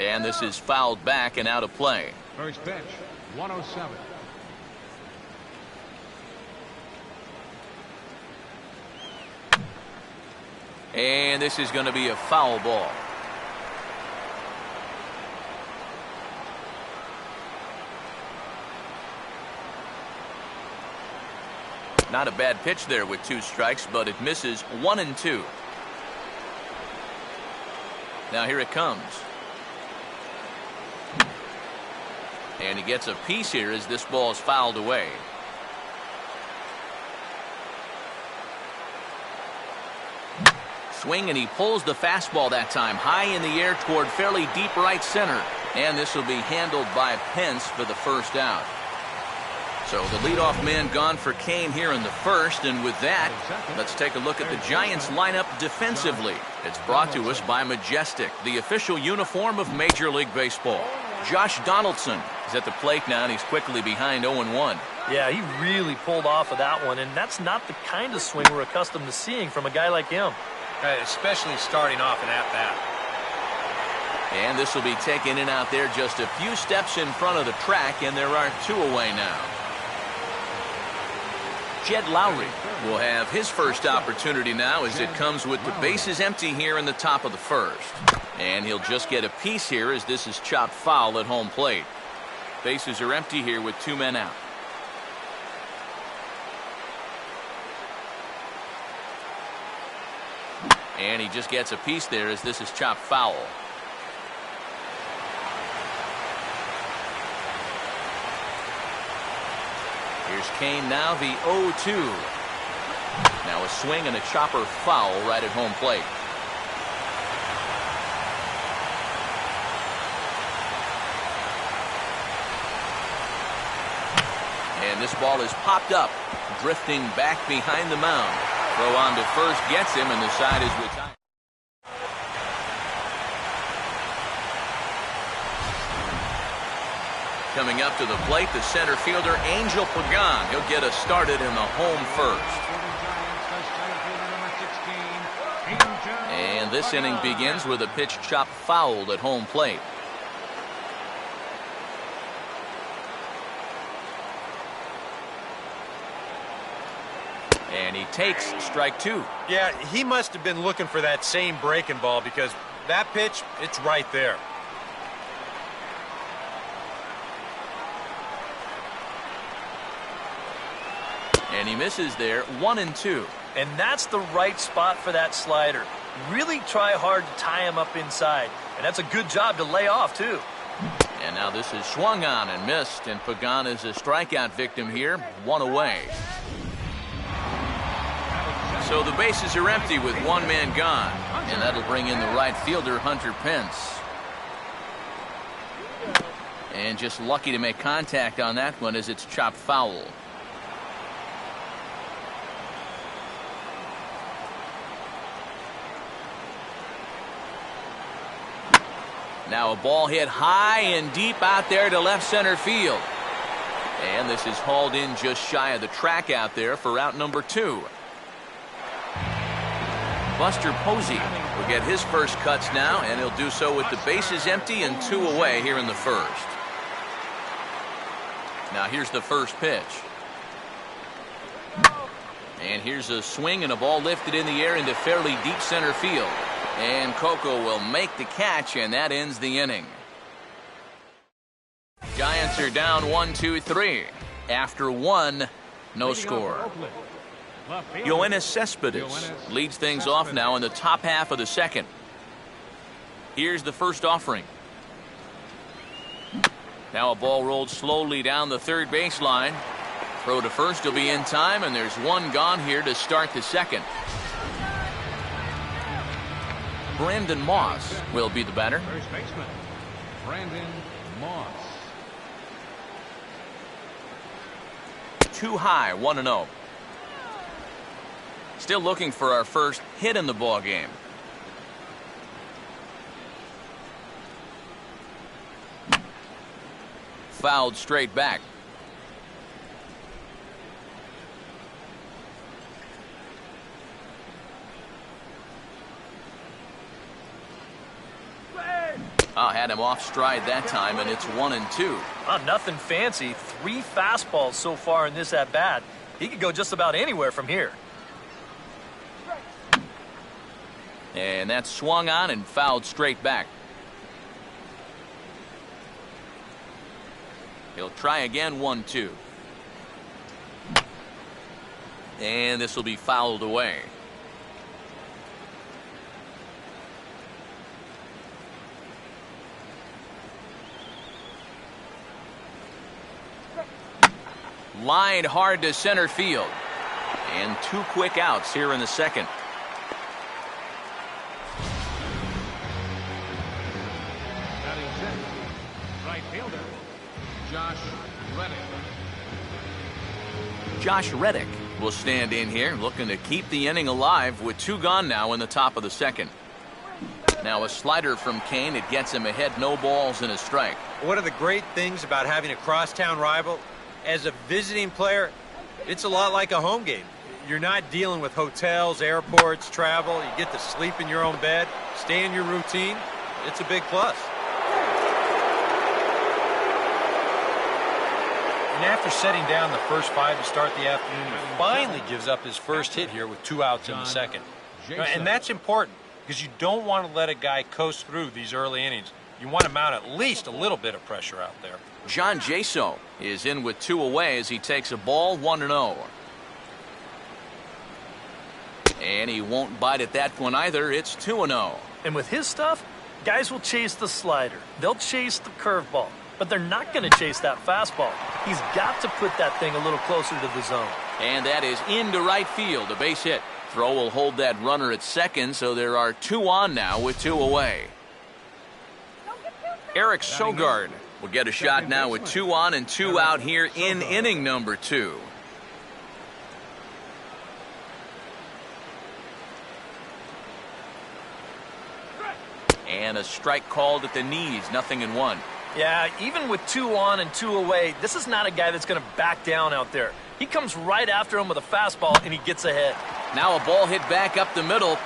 And this is fouled back and out of play. First pitch, 107. And this is going to be a foul ball. Not a bad pitch there with 2 strikes, but it misses 1-2. Now here it comes. And he gets a piece here as this ball is fouled away. Swing, and he pulls the fastball that time high in the air toward fairly deep right center. And this will be handled by Pence for the first out. So the leadoff man gone for Kane here in the first, and with that, let's take a look at the Giants lineup defensively. It's brought to us by Majestic, the official uniform of Major League Baseball. Josh Donaldson is at the plate now, and he's quickly behind 0-1. Yeah, he really pulled off of that one, and that's not the kind of swing we're accustomed to seeing from a guy like him. Especially starting off an at-bat. And this will be taken in out there just a few steps in front of the track, and there are 2 away now. Jed Lowry will have his first opportunity now as it comes with the bases empty here in the top of the first. And he'll just get a piece here as this is chopped foul at home plate. Bases are empty here with 2 men out. And he just gets a piece there as this is chopped foul. Here's Kane now, the 0-2. Now a swing and a chopper foul right at home plate. And this ball is popped up, drifting back behind the mound. Throw on to first gets him, and the side is retired. Coming up to the plate, the center fielder, Angel Pagan. He'll get us started in the home first. And this inning begins with a pitch chopped fouled at home plate. And he takes strike 2. Yeah, he must have been looking for that same breaking ball because that pitch, it's right there. And he misses there, 1-2. And that's the right spot for that slider. Really try hard to tie him up inside. And that's a good job to lay off, too. And now this is swung on and missed, and Pagan is a strikeout victim here, 1 away. So the bases are empty with 1 man gone, and that'll bring in the right fielder, Hunter Pence. And just lucky to make contact on that one as it's chopped foul. Now a ball hit high and deep out there to left center field. And this is hauled in just shy of the track out there for out number 2. Buster Posey will get his first cuts now, and he'll do so with the bases empty and 2 away here in the first. Now here's the first pitch. And here's a swing and a ball lifted in the air into fairly deep center field. And Coco will make the catch, and that ends the inning. Giants are down 1-2-3. After 1, no score. Yoenis Cespedes leads things off now in the top half of the second. Here's the first offering. Now a ball rolled slowly down the third baseline. Throw to first will be in time, and there's 1 gone here to start the second. Brandon Moss will be the batter. First baseman, Brandon Moss. Too high, 1-0. Still looking for our first hit in the ball game. Fouled straight back. had him off stride that time, and it's 1-2. Nothing fancy. 3 fastballs so far in this at-bat. He could go just about anywhere from here. And that's swung on and fouled straight back. He'll try again, 1-2. And this will be fouled away. Lined hard to center field. And 2 quick outs here in the second. Batting 10th, right fielder, Josh Reddick. Josh Reddick will stand in here looking to keep the inning alive with 2 gone now in the top of the second. Now a slider from Kane. It gets him ahead, no balls and a strike. One of the great things about having a crosstown rival, as a visiting player, it's a lot like a home game. You're not dealing with hotels, airports, travel. You get to sleep in your own bed, stay in your routine. It's a big plus. And after setting down the first 5 to start the afternoon, he finally gives up his first hit here with 2 outs in the second. And that's important because you don't want to let a guy coast through these early innings. You want to mount at least a little bit of pressure out there. John Jaso is in with 2 away as he takes a ball, 1-0. And he won't bite at that one either. It's 2-0. And with his stuff, guys will chase the slider. They'll chase the curveball. But they're not going to chase that fastball. He's got to put that thing a little closer to the zone. And that is into right field, a base hit. Throw will hold that runner at second, so there are 2 on now with 2 away. Eric Sogard will get a shot now with 2 on and 2 out here in inning number 2. And a strike called at the knees, 0-1. Yeah, even with 2 on and 2 away, this is not a guy that's going to back down out there. He comes right after him with a fastball, and he gets ahead. Now a ball hit back up the middle.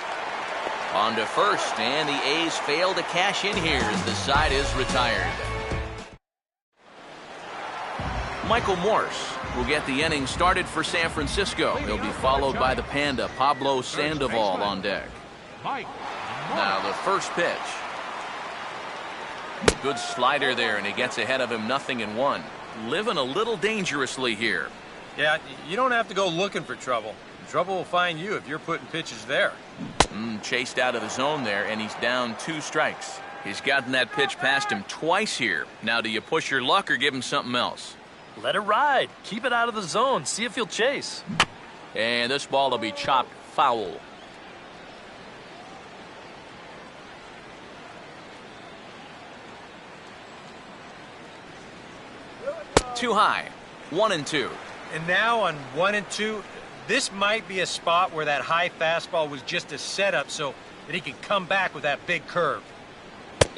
On to first, and the A's fail to cash in here as the side is retired. Michael Morse will get the inning started for San Francisco. He'll be followed by the Panda, Pablo Sandoval, on deck. Now the first pitch. Good slider there, and he gets ahead of him, 0-1. Living a little dangerously here. Yeah, you don't have to go looking for trouble. Trouble will find you if you're putting pitches there. Chased out of the zone there, and he's down 2 strikes. He's gotten that pitch past him twice here. Now, do you push your luck or give him something else? Let it ride. Keep it out of the zone. See if he'll chase. And this ball will be chopped foul. Too high. 1-2. And now on 1-2, this might be a spot where that high fastball was just a setup so that he can come back with that big curve.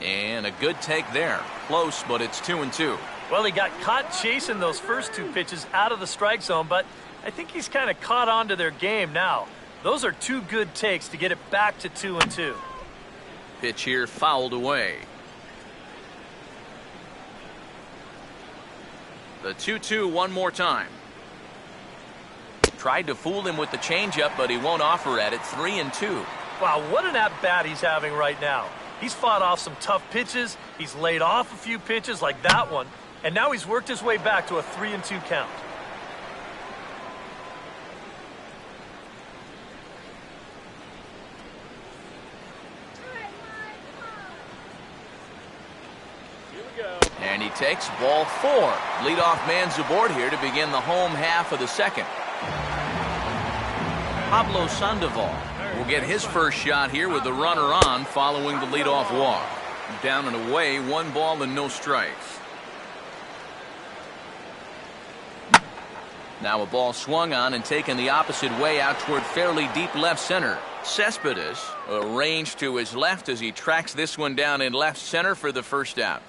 And a good take there. Close, but it's 2-2. Well, he got caught chasing those first 2 pitches out of the strike zone, but I think he's kind of caught on to their game now. Those are 2 good takes to get it back to 2-2. Pitch here fouled away. The 2-2 one more time. Tried to fool him with the changeup, but he won't offer at it. 3-2. Wow, what an at-bat he's having right now. He's fought off some tough pitches. He's laid off a few pitches like that one. And now he's worked his way back to a 3-2 count. And he takes ball 4. Leadoff man's aboard here to begin the home half of the second. Pablo Sandoval will get his first shot here with the runner on following the leadoff walk. Down and away, 1 ball and no strikes. Now a ball swung on and taken the opposite way out toward fairly deep left center. Cespedes arranged to his left as he tracks this one down in left center for the first out.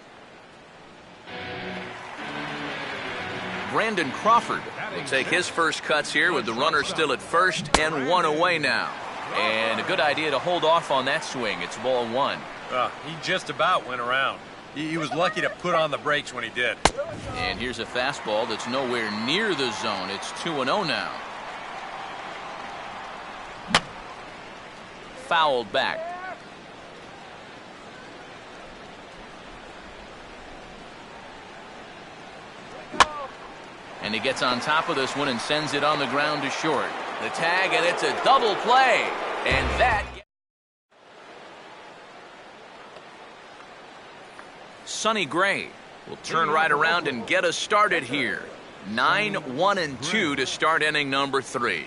Brandon Crawford will take his first cuts here with the runner still at first and 1 away now. And a good idea to hold off on that swing. It's ball 1. He just about went around. He was lucky to put on the brakes when he did. And here's a fastball that's nowhere near the zone. It's 2-0 now. Fouled back. And he gets on top of this one and sends it on the ground to short. The tag, and it's a double play. And that... Sonny Gray will turn right around and get us started here. 9-1-2 to start inning number 3.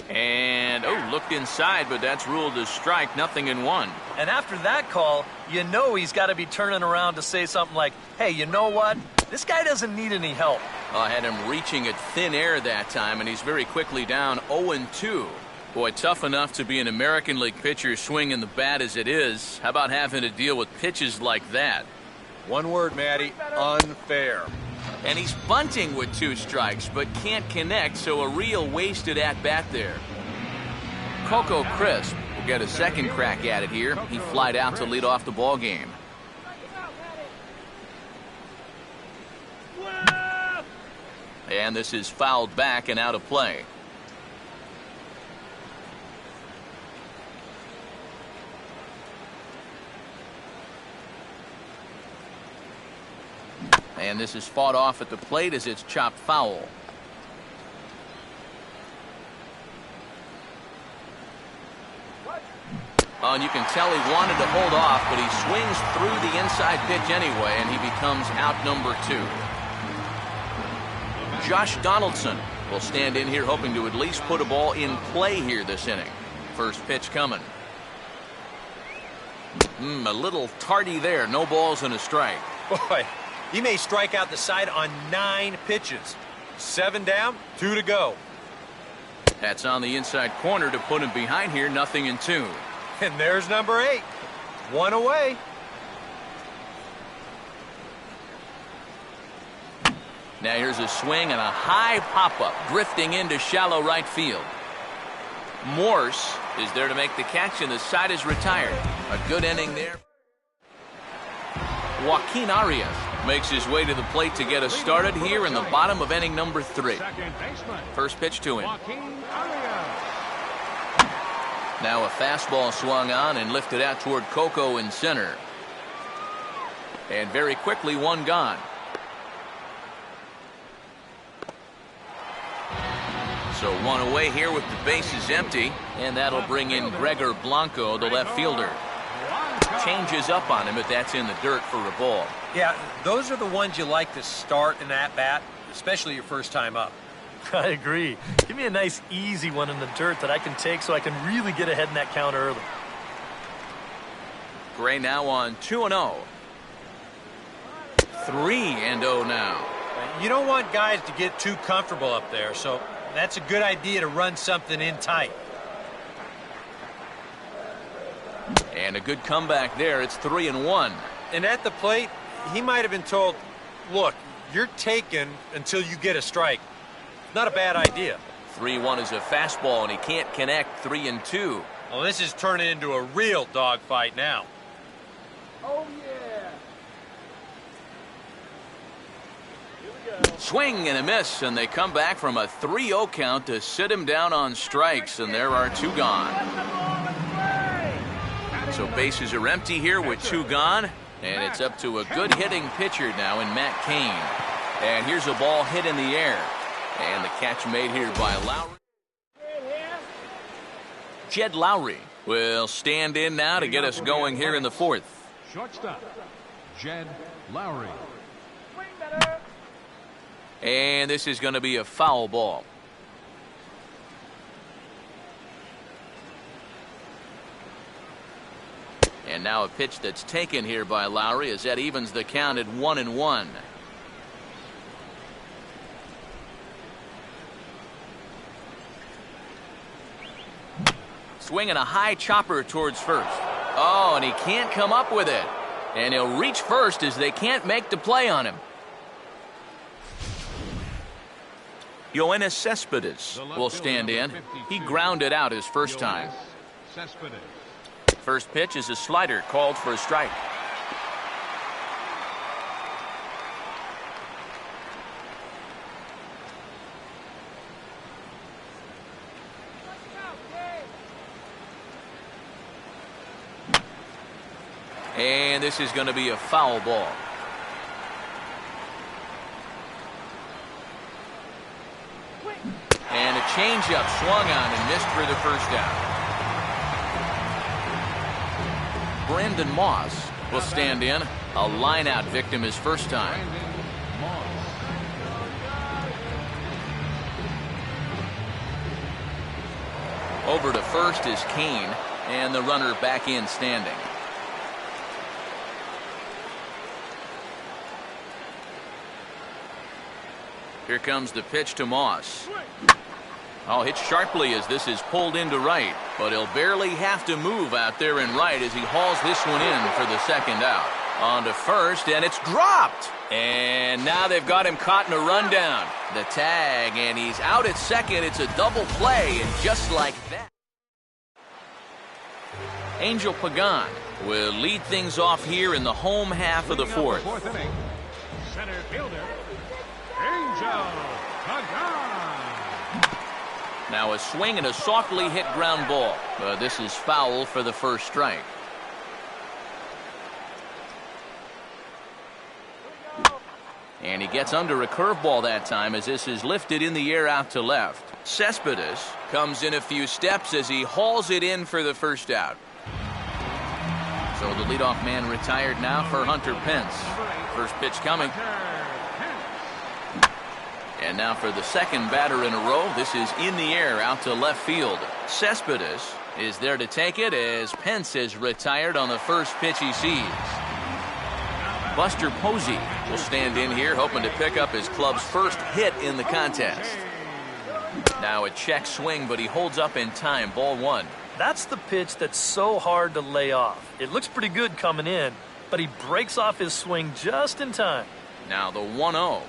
And, looked inside, but that's ruled a strike, 0-1. And after that call, you know he's got to be turning around to say something like, hey, you know what? This guy doesn't need any help. I had him reaching at thin air that time, and he's very quickly down 0-2. Boy, tough enough to be an American League pitcher swinging the bat as it is. How about having to deal with pitches like that? One word, Matty, unfair. And he's bunting with 2 strikes, but can't connect, so a real wasted at-bat there. Coco Crisp will get a second crack at it here. He flied out to lead off the ball game. And this is fouled back and out of play. And this is fought off at the plate as it's chopped foul. Oh, and you can tell he wanted to hold off, but he swings through the inside pitch anyway, and he becomes out number 2. Josh Donaldson will stand in here hoping to at least put a ball in play here this inning. First pitch coming. A little tardy there. No balls and a strike. Boy, he may strike out the side on 9 pitches. 7 down, 2 to go. That's on the inside corner to put him behind here, 0-2. And there's number 8. 1 away. Now here's a swing and a high pop-up, drifting into shallow right field. Morse is there to make the catch, and the side is retired. A good inning there. Joaquin Arias makes his way to the plate to get us started here in the bottom of inning number 3. First pitch to him. Now a fastball swung on and lifted out toward Coco in center. And very quickly, one gone. So one away here with the bases empty, and that'll bring in Gregor Blanco, the left fielder. Changes up on him, but that's in the dirt for a ball. Yeah, those are the ones you like to start in at bat, especially your first time up. I agree. Give me a nice, easy one in the dirt that I can take so I can really get ahead in that count early. Gray now on 2-0. 3-0 now. You don't want guys to get too comfortable up there, so that's a good idea to run something in tight. And a good comeback there. It's 3-1. And at the plate, he might have been told, look, you're taken until you get a strike. Not a bad idea. 3-1 is a fastball, and he can't connect. 3-2. Well, this is turning into a real dogfight now. Oh, yeah. Swing and a miss, and they come back from a 3-0 count to sit him down on strikes, and there are 2 gone. So bases are empty here with 2 gone, and it's up to a good hitting pitcher now in Matt Cain. And here's a ball hit in the air, and the catch made here by Lowry. Jed Lowry will stand in now to get us going here in the 4th. Shortstop, Jed Lowry. And this is going to be a foul ball. And now a pitch that's taken here by Lowry as that evens the count at 1-1. Swinging a high chopper towards first. Oh, and he can't come up with it. And he'll reach first as they can't make the play on him. Yoenis Cespedes will stand in. He grounded out his first time. First pitch is a slider called for a strike. And this is going to be a foul ball. And a changeup swung on and missed for the first out. Brandon Moss will stand in. A line-out victim his first time. Over to first is Kane, and the runner back in standing. Here comes the pitch to Moss. Oh, hit sharply as this is pulled into right, but he'll barely have to move out there in right as he hauls this one in for the second out. On to first, and it's dropped. And now they've got him caught in a rundown. The tag, and he's out at second. It's a double play, and just like that, Angel Pagan will lead things off here in the home half of the fourth. Inning. Center fielder, Angel Pagan. Now a swing and a softly hit ground ball. This is foul for the first strike. And he gets under a curveball that time as this is lifted in the air out to left. Cespedes comes in a few steps as he hauls it in for the first out. So the leadoff man retired now for Hunter Pence. First pitch coming. And now for the second batter in a row. This is in the air out to left field. Cespedes is there to take it as Pence is retired on the first pitch he sees. Buster Posey will stand in here hoping to pick up his club's first hit in the contest. Now a check swing, but he holds up in time. Ball one. That's the pitch that's so hard to lay off. It looks pretty good coming in, but he breaks off his swing just in time. Now the 1-0.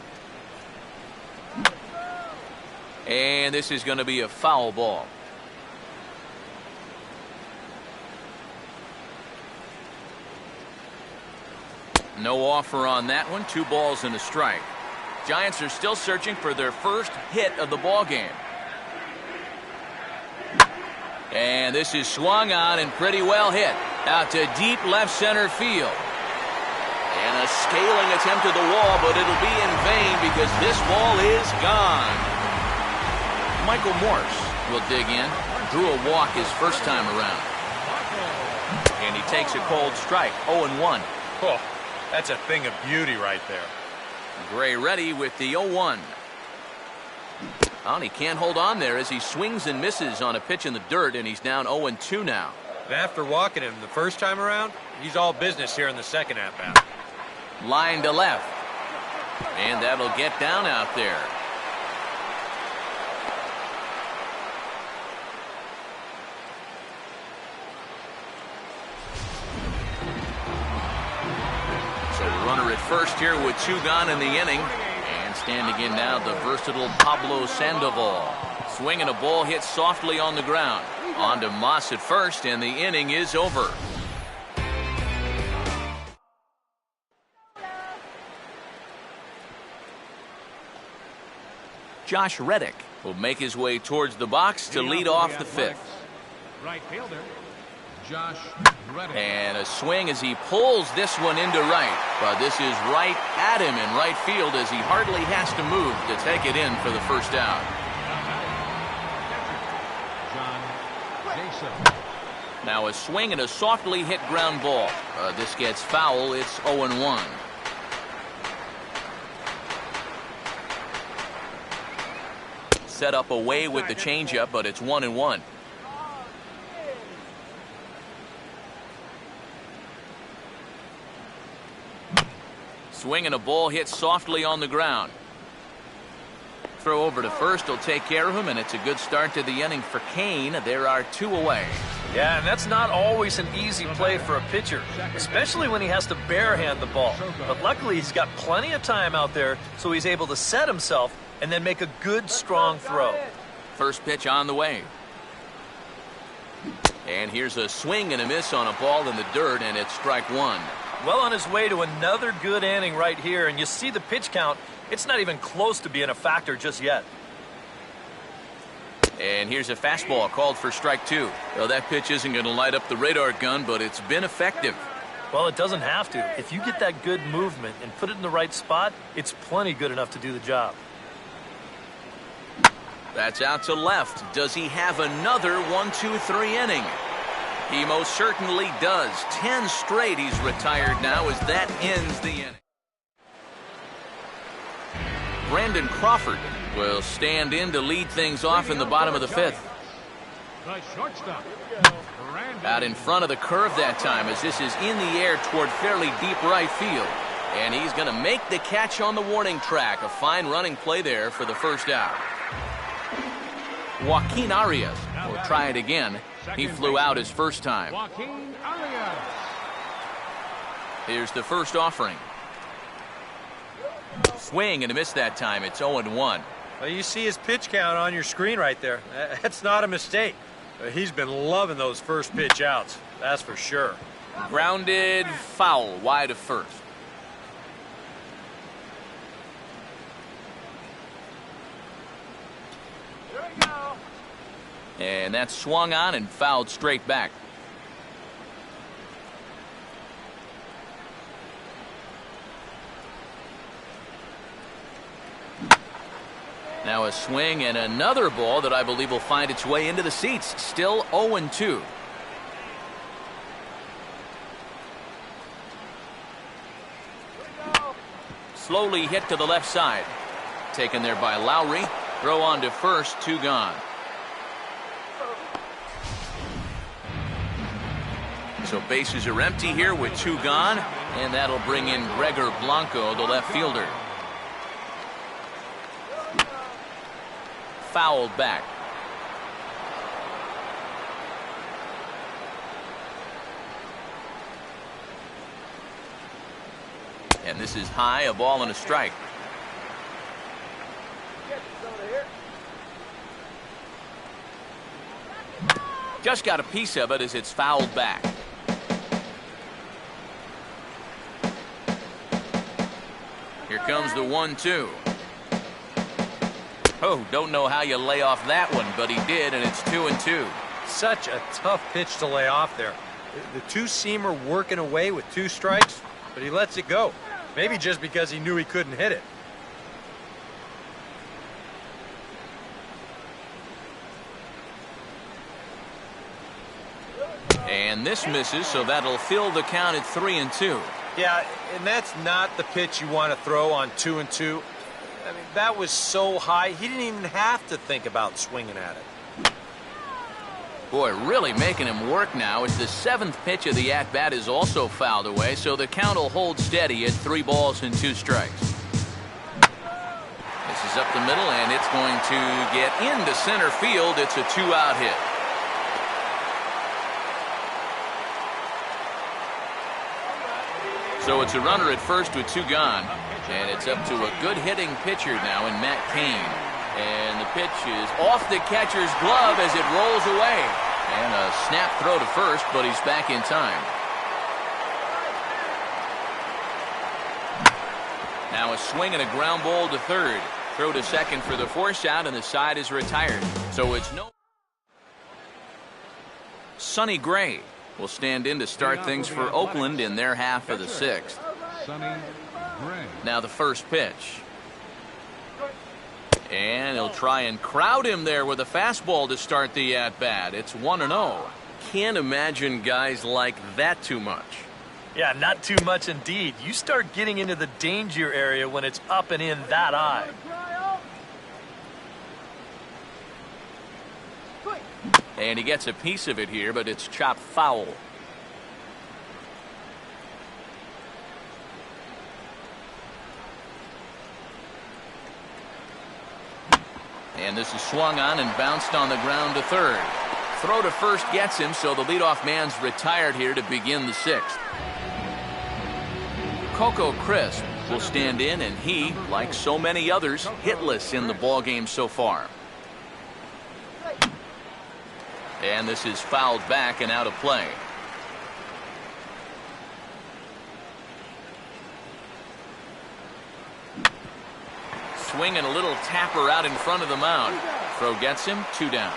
And this is going to be a foul ball. No offer on that one. 2 balls and a strike. Giants are still searching for their first hit of the ball game. And this is swung on and pretty well hit out to deep left center field. And a scaling attempt at the wall, but it'll be in vain because this ball is gone. Michael Morse will dig in. Drew a walk his first time around. And he takes a cold strike. 0-1. Oh, that's a thing of beauty right there. Gray ready with the 0-1. And he can't hold on there as he swings and misses on a pitch in the dirt, and he's down 0-2 now. And after walking him the first time around, he's all business here in the second at-bat. Line to left. And that'll get down out there. So runner at first here with 2 gone in the inning. And standing in now the versatile Pablo Sandoval. Swinging a ball hit softly on the ground. On to Moss at first, and the inning is over. Josh Reddick will make his way towards the box to lead off the 5th. Right fielder, Josh Reddick. And a swing as he pulls this one into right. But this is right at him in right field as he hardly has to move to take it in for the first out. Now a swing and a softly hit ground ball. This gets foul. It's 0-1. Set up away with the changeup, but it's 1-1. Swing and a ball hit softly on the ground. Throw over to first will take care of him, and it's a good start to the inning for Kane. There are 2 away. Yeah, and that's not always an easy play for a pitcher, especially when he has to barehand the ball. But luckily, he's got plenty of time out there, so he's able to set himself and then make a good, strong throw. First pitch on the way. And here's a swing and a miss on a ball in the dirt, and it's strike 1. Well on his way to another good inning right here, and you see the pitch count. It's not even close to being a factor just yet. And here's a fastball called for strike 2. Well, that pitch isn't going to light up the radar gun, but it's been effective. Well, it doesn't have to. If you get that good movement and put it in the right spot, it's plenty good enough to do the job. That's out to left. Does he have another 1-2-3 inning? He most certainly does. 10 straight he's retired now as that ends the inning. Brandon Crawford will stand in to lead things off in the bottom of the fifth. The shortstop. Out in front of the curve that time as this is in the air toward fairly deep right field. And he's going to make the catch on the warning track. A fine running play there for the first out. Joaquin Arias will try it again. He flew out his first time. Joaquin Arias. Here's the first offering. Swing and a miss that time. It's 0-1. Well, you see his pitch count on your screen right there. That's not a mistake. He's been loving those first pitch outs. That's for sure. Grounded foul wide of first. And that's swung on and fouled straight back. Now a swing and another ball that I believe will find its way into the seats. Still 0-2. Slowly hit to the left side. Taken there by Lowry. Throw on to first, 2 gone. So bases are empty here with 2 gone, and that'll bring in Gregor Blanco, the left fielder. Fouled back. And this is high, a ball and a strike. Just got a piece of it as it's fouled back. Here comes the 1-2. Oh, don't know how you lay off that one, but he did, and it's 2-2. Such a tough pitch to lay off there. The two-seamer working away with 2 strikes, but he lets it go. Maybe just because he knew he couldn't hit it. And this misses, so that'll fill the count at 3-2. Yeah, and that's not the pitch you want to throw on 2-2. I mean, that was so high, he didn't even have to think about swinging at it. Boy, really making him work now as the 7th pitch of the at-bat is also fouled away, so the count will hold steady at 3 balls and 2 strikes. This is up the middle, and it's going to get into center field. It's a 2-out hit. So it's a runner at first with 2 gone, and it's up to a good hitting pitcher now in Matt Cain. And the pitch is off the catcher's glove as it rolls away. And a snap throw to first, but he's back in time. Now a swing and a ground ball to third. Throw to second for the force out, and the side is retired. So it's no... Sonny Gray will stand in to start things for Oakland in their half of the 6th. Sonny Gray. Now the first pitch. And he'll try and crowd him there with a fastball to start the at-bat. It's 1-0. Can't imagine guys like that too much. Yeah, not too much indeed. You start getting into the danger area when it's up and in that high. And he gets a piece of it here, but it's chopped foul. And this is swung on and bounced on the ground to third. Throw to first gets him, so the leadoff man's retired here to begin the 6th. Coco Crisp will stand in, and he, like so many others, hitless in the ballgame so far. And this is fouled back and out of play. Swinging a little tapper out in front of the mound. Throw gets him, 2 down.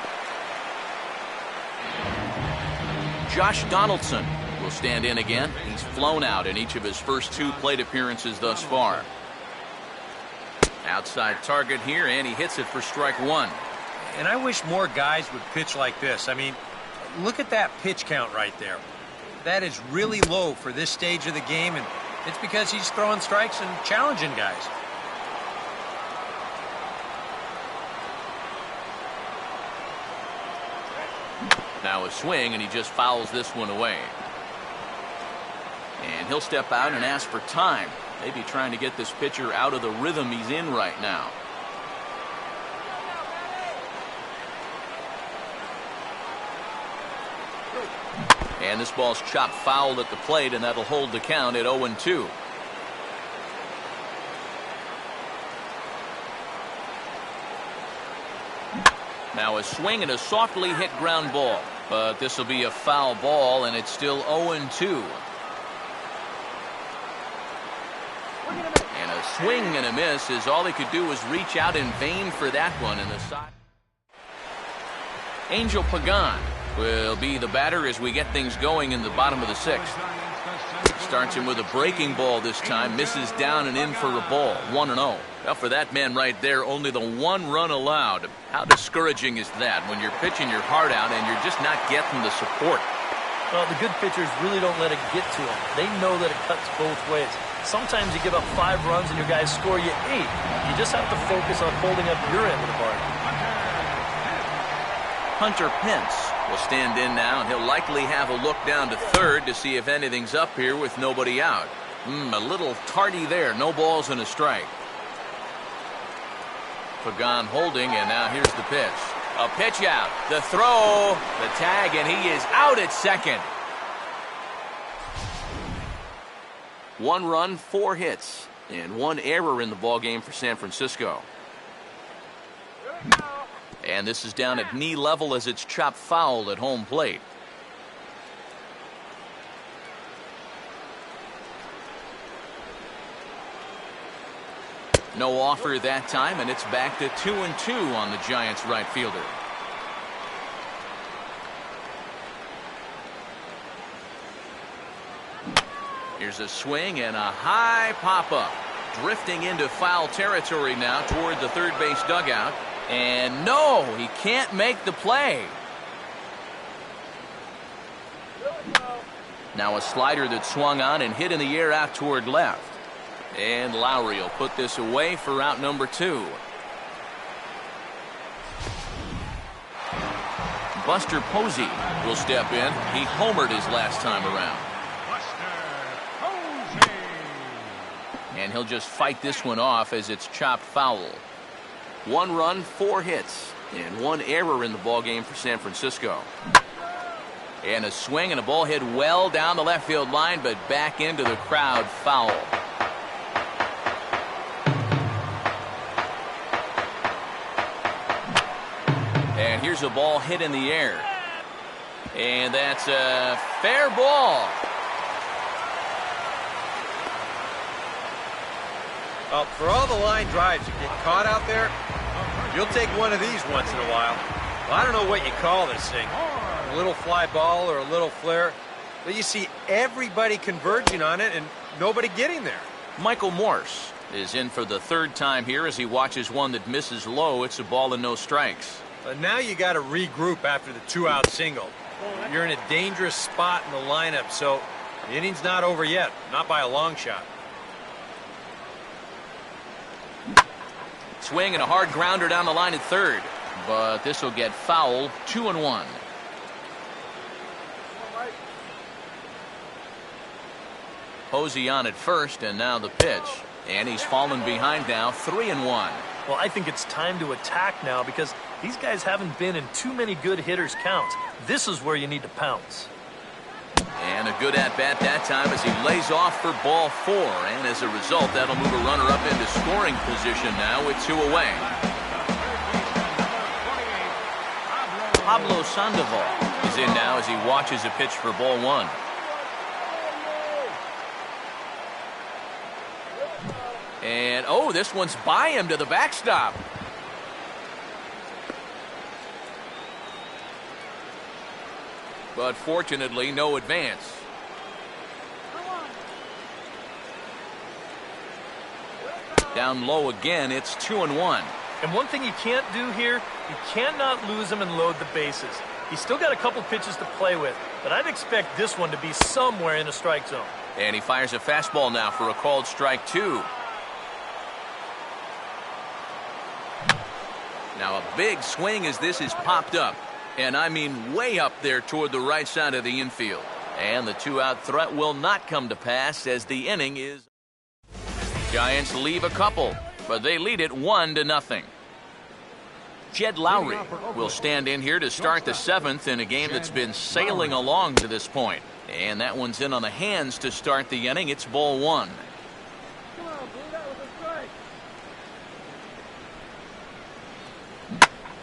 Josh Donaldson will stand in again. He's flown out in each of his first 2 plate appearances thus far. Outside target here, and he hits it for strike 1. And I wish more guys would pitch like this. I mean, look at that pitch count right there. That is really low for this stage of the game, and it's because he's throwing strikes and challenging guys. Now a swing, and he just fouls this one away. And he'll step out and ask for time. Maybe trying to get this pitcher out of the rhythm he's in right now. And this ball's chopped foul at the plate, and that'll hold the count at 0-2. Now a swing and a softly hit ground ball. But this will be a foul ball, and it's still 0-2. And a swing and a miss is all he could do was reach out in vain for that one in the side. Angel Pagan will be the batter as we get things going in the bottom of the 6th. Starts him with a breaking ball this time, misses down and in for a ball, 1-0. Well, for that man right there, only the 1 run allowed. How discouraging is that when you're pitching your heart out and you're just not getting the support? Well, the good pitchers really don't let it get to them. They know that it cuts both ways. Sometimes you give up 5 runs and your guys score you 8. You just have to focus on holding up your end of the bargain. Hunter Pence will stand in now, and he'll likely have a look down to third to see if anything's up here with nobody out. A little tardy there. No balls and a strike. Pagan holding, and now here's the pitch. A pitch out. The throw. The tag, and he is out at second. 1 run, 4 hits, and 1 error in the ballgame for San Francisco. And this is down at knee level as it's chopped foul at home plate. No offer that time, and it's back to 2-2 on the Giants' right fielder. Here's a swing and a high pop-up. Drifting into foul territory now toward the third base dugout. And no, he can't make the play. Now a slider that swung on and hit in the air out toward left. And Lowry will put this away for out number 2. Buster Posey will step in. He homered his last time around. And he'll just fight this one off as it's chopped foul. 1 run, 4 hits, and 1 error in the ballgame for San Francisco. And a swing and a ball hit well down the left field line, but back into the crowd, foul. And here's a ball hit in the air. And that's a fair ball. Well, for all the line drives that get caught out there, you'll take one of these once in a while. Well, I don't know what you call this thing. A little fly ball or a little flare. But you see everybody converging on it and nobody getting there. Michael Morse is in for the 3rd time here as he watches one that misses low. It's a ball and no strikes. But now you got to regroup after the 2-out single. You're in a dangerous spot in the lineup, so the inning's not over yet. Not by a long shot. Swing and a hard grounder down the line at third. But this will get foul. 2-1. Posey on at first, and now the pitch. And he's fallen behind now. 3-1. Well, I think it's time to attack now because these guys haven't been in too many good hitters' counts. This is where you need to pounce. And a good at-bat that time as he lays off for ball 4. And as a result, that'll move a runner up into scoring position now with 2 away. Pablo Sandoval is in now as he watches a pitch for ball 1. And, oh, this one's by him to the backstop. But fortunately, no advance. Down low again, it's 2-1. And one thing you can't do here, you cannot lose him and load the bases. He's still got a couple pitches to play with, but I'd expect this one to be somewhere in the strike zone. And he fires a fastball now for a called strike 2. Now a big swing as this is popped up. And I mean way up there toward the right side of the infield. And the 2-out threat will not come to pass as the inning is. Giants leave a couple, but they lead it 1-0. Jed Lowry will stand in here to start the 7th in a game that's been sailing along to this point. And that one's in on the hands to start the inning. It's ball 1.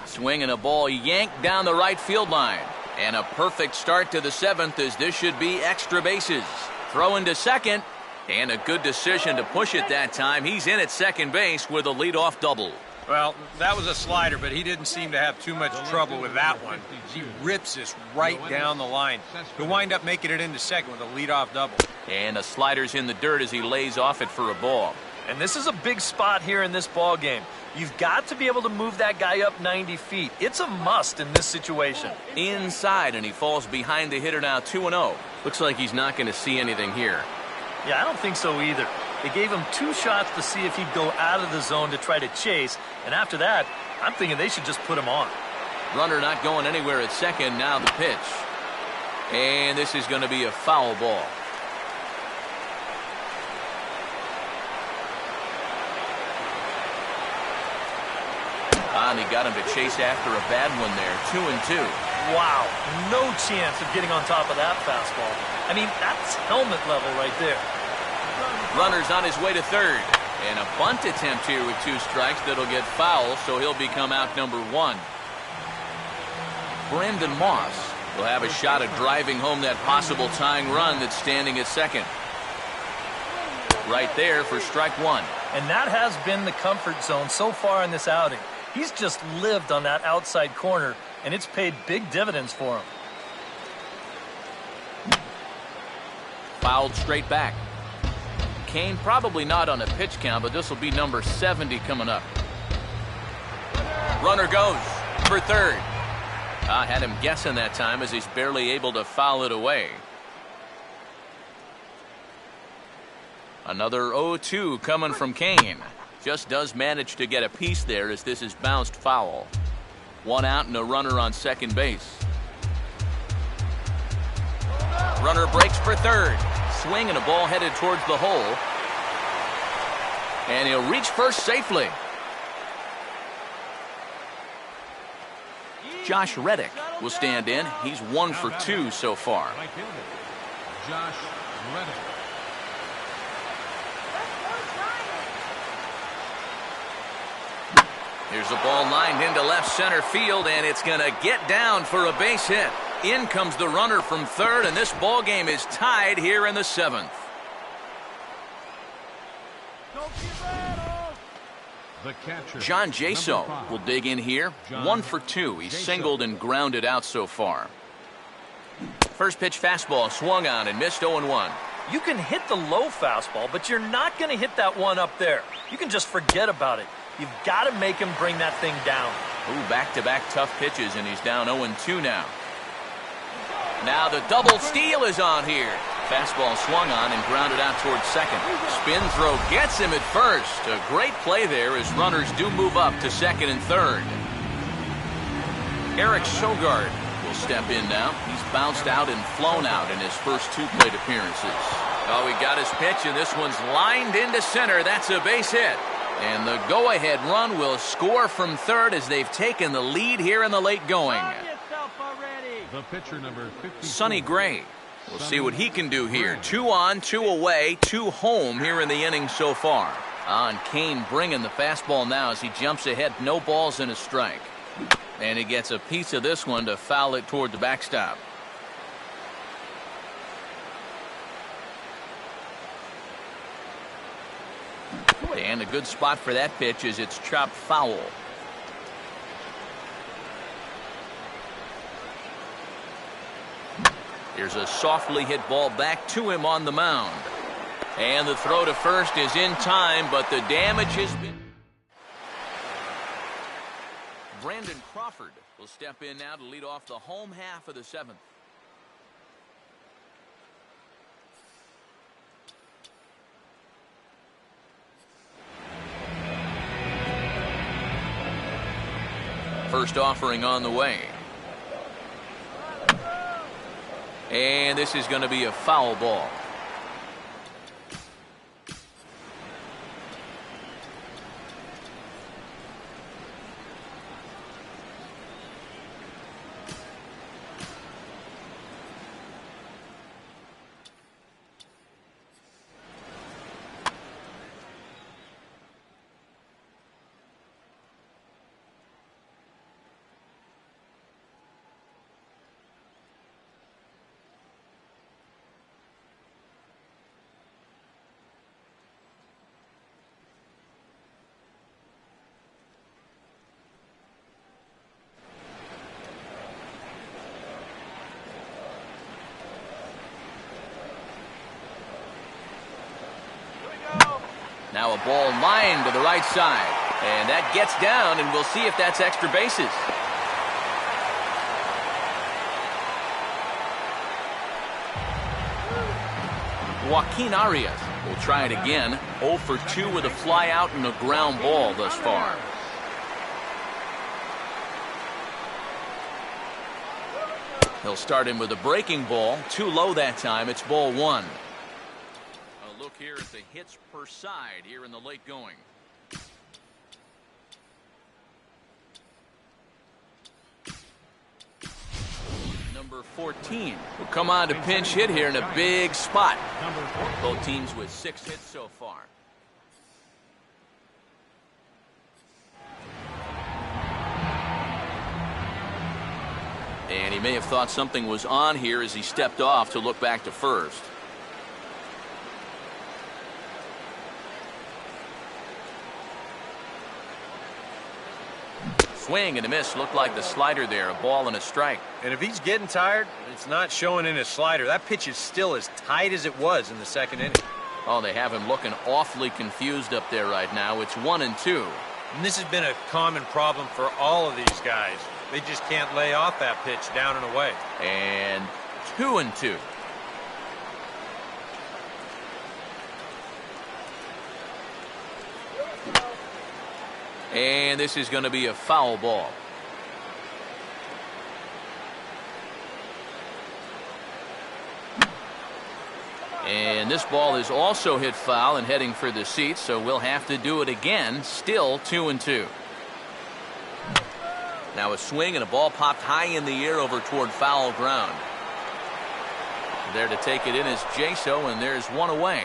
Swing and a ball yanked down the right field line. And a perfect start to the 7th as this should be extra bases. Throw into second. And a good decision to push it that time. He's in at second base with a leadoff double. Well, that was a slider, but he didn't seem to have too much trouble with that one. He rips this right down the line. He'll wind up making it into second with a leadoff double. And a slider's in the dirt as he lays off it for a ball. And this is a big spot here in this ball game. You've got to be able to move that guy up 90 feet. It's a must in this situation. Inside, and he falls behind the hitter now 2-0. Looks like he's not going to see anything here. Yeah, I don't think so either. They gave him 2 shots to see if he'd go out of the zone to try to chase. And after that, I'm thinking they should just put him on. Runner not going anywhere at second. Now the pitch. And this is going to be a foul ball. And he got him to chase after a bad one there. 2-2. Wow, no chance of getting on top of that fastball. I mean, that's helmet level right there. Runner's on his way to third. And a bunt attempt here with 2 strikes that'll get foul, so he'll become out number 1. Brandon Moss will have a shot at driving home that possible tying run that's standing at second. Right there for strike 1. And that has been the comfort zone so far in this outing. He's just lived on that outside corner, and it's paid big dividends for him. Fouled straight back. Kane probably not on a pitch count, but this will be number 70 coming up. Runner goes for third. I had him guessing that time as he's barely able to foul it away. Another 0-2 coming from Kane. Just does manage to get a piece there as this is bounced foul. 1 out and a runner on second base. Runner breaks for third. Swing and a ball headed towards the hole. And he'll reach first safely. Josh Reddick will stand in. He's 1 for 2 so far. Josh Reddick. Here's a ball lined into left center field, and it's going to get down for a base hit. In comes the runner from third, and this ball game is tied here in the 7th. The catcher, John Jaso will dig in here. 1 for 2. He's singled and grounded out so far. First pitch fastball swung on and missed 0-1. You can hit the low fastball, but you're not going to hit that one up there. You can just forget about it. You've got to make him bring that thing down. Ooh, back-to-back tough pitches, and he's down 0-2 now. Now the double steal is on here. Fastball swung on and grounded out towards second. Spin throw gets him at first. A great play there as runners do move up to second and third. Eric Sogard will step in now. He's bounced out and flown out in his first 2 plate appearances. Oh, he got his pitch, and this one's lined into center. That's a base hit. And the go-ahead run will score from third as they've taken the lead here in the late going. The pitcher number 54. Sonny Gray. We'll see what he can do here. 2 on, 2 away, 2 home here in the inning so far. And Kane bringing the fastball now as he jumps ahead. No balls and a strike. And he gets a piece of this one to foul it toward the backstop. And a good spot for that pitch as it's chopped foul. Here's a softly hit ball back to him on the mound. And the throw to first is in time, but the damage has been... Brandon Crawford will step in now to lead off the home half of the seventh. First offering on the way. And this is going to be a foul ball. Now a ball lined to the right side. And that gets down, and we'll see if that's extra bases. Joaquin Arias will try it again. 0 for 2 with a fly out and a ground ball thus far. He'll start him with a breaking ball. Too low that time. It's ball 1. Look here at the hits per side here in the late going. Number 14 will come on to pinch hit here in a big spot. Both teams with 6 hits so far. And he may have thought something was on here as he stepped off to look back to first. Swing and a miss. Looked like the slider there. A ball and a strike. And if he's getting tired, it's not showing in his slider. That pitch is still as tight as it was in the second inning. Oh, they have him looking awfully confused up there right now. It's 1-2. And this has been a common problem for all of these guys. They just can't lay off that pitch down and away. And 2-2. And this is going to be a foul ball. And this ball is also hit foul and heading for the seats, so we'll have to do it again. Still 2-2. Now a swing and a ball popped high in the air over toward foul ground. There to take it in is Jaso, and there's one away.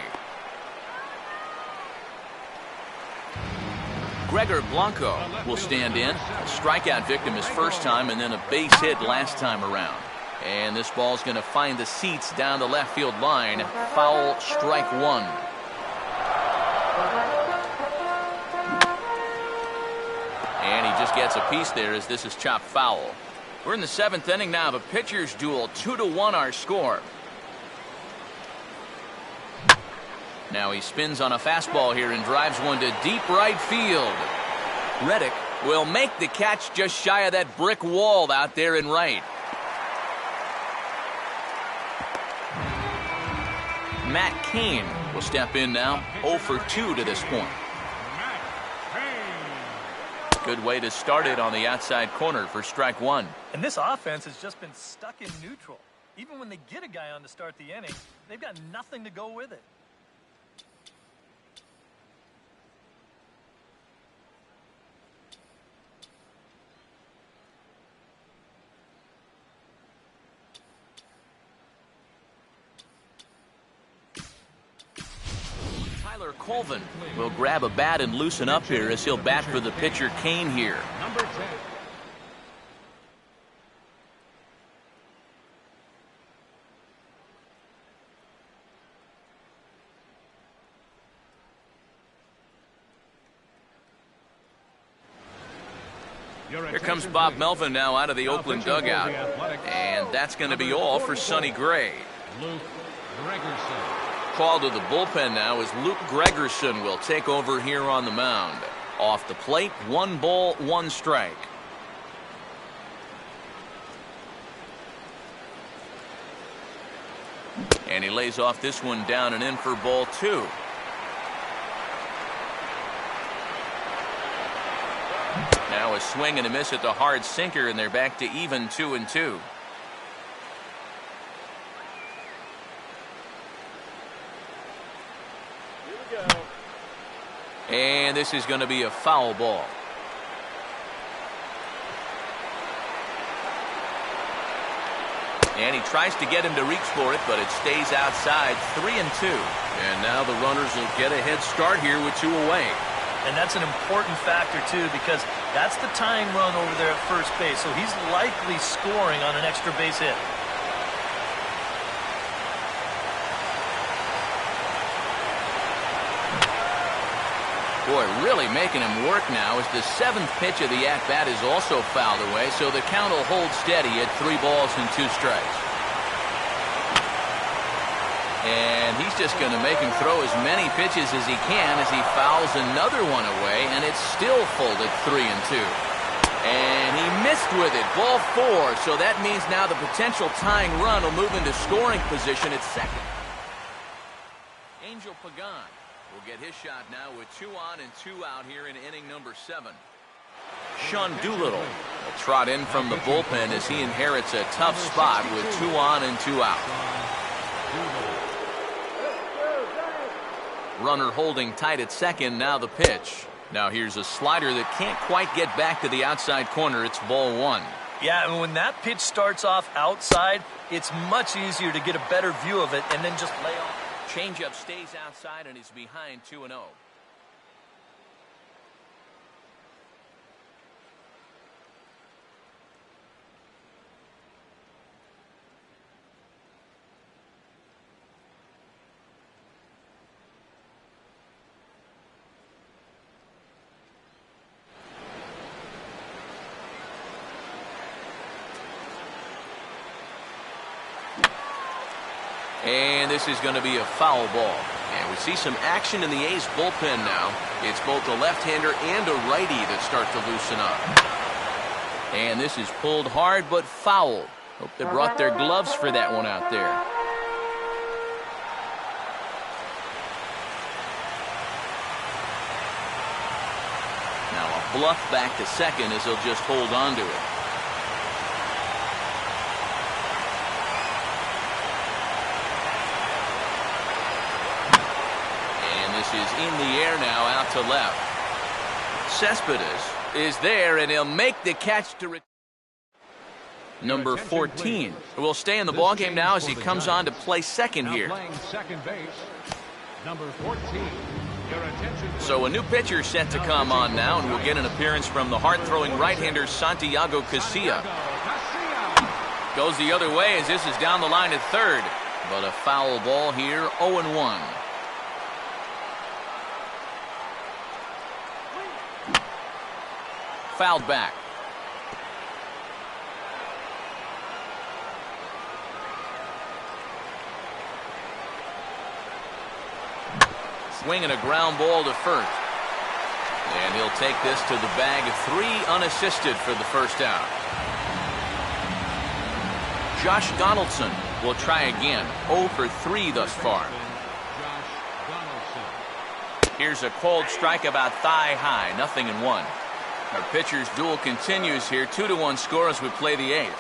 Gregor Blanco will stand in. A strikeout victim his first time, and then a base hit last time around. And this ball's going to find the seats down the left field line. Foul, strike 1. And he just gets a piece there as this is chopped foul. We're in the 7th inning now of a pitcher's duel. 2-1 our score. Now he spins on a fastball here and drives one to deep right field. Reddick will make the catch just shy of that brick wall out there in right. Matt Cain will step in now. 0 for 2 to this point. Good way to start it on the outside corner for strike 1. And this offense has just been stuck in neutral. Even when they get a guy on to start the inning, they've got nothing to go with it. Tyler Colvin will grab a bat and loosen up here as he'll bat for the pitcher Cain here. Number 10. Here comes Bob Melvin now out of the Oakland dugout. And that's going to be all for Sonny Gray. Luke Gregerson. called to the bullpen now as Luke Gregerson will take over here on the mound. Off the plate, 1 ball, 1 strike. And he lays off this one down and in for ball 2. Now a swing and a miss at the hard sinker, and they're back to even 2-2. And this is going to be a foul ball. And he tries to get him to reach for it, but it stays outside. 3-2. And now the runners will get a head start here with 2 away. And that's an important factor, too, because that's the tying run over there at first base. So he's likely scoring on an extra base hit. Boy, really making him work now as the 7th pitch of the at-bat is also fouled away, so the count will hold steady at 3 balls and 2 strikes. And he's just going to make him throw as many pitches as he can as he fouls another one away, and it's still full at 3-2. And he missed with it, ball 4, so that means now the potential tying run will move into scoring position at second. Angel Pagan will get his shot now with 2 on and 2 out here in inning number 7. Sean Doolittle will trot in from the bullpen as he inherits a tough spot with 2 on and 2 out. Runner holding tight at second, now the pitch. Now here's a slider that can't quite get back to the outside corner. It's ball 1. Yeah, and when that pitch starts off outside, it's much easier to get a better view of it and then just lay off. Changeup stays outside and is behind 2-0. And this is going to be a foul ball. And we see some action in the A's bullpen now. It's both a left-hander and a righty that start to loosen up. And this is pulled hard but foul. Hope they brought their gloves for that one out there. Now a bluff back to second as he'll just hold on to it. Is in the air now out to left. Cespedes is there, and he'll make the catch to number 14. Will stay in the ballgame now as he comes on to play second here. Number 14. So a new pitcher set to come on now, and we'll get an appearance from the hard-throwing right-hander Santiago Casilla. Goes the other way as this is down the line at third. But a foul ball here, 0-1. Fouled back. Swinging a ground ball to first. And he'll take this to the bag. 3 unassisted for the first out. Josh Donaldson will try again. 0 for 3 thus far. Here's a cold strike about thigh high. 0-1. Our pitcher's duel continues here. 2-1 score as we play the 8th.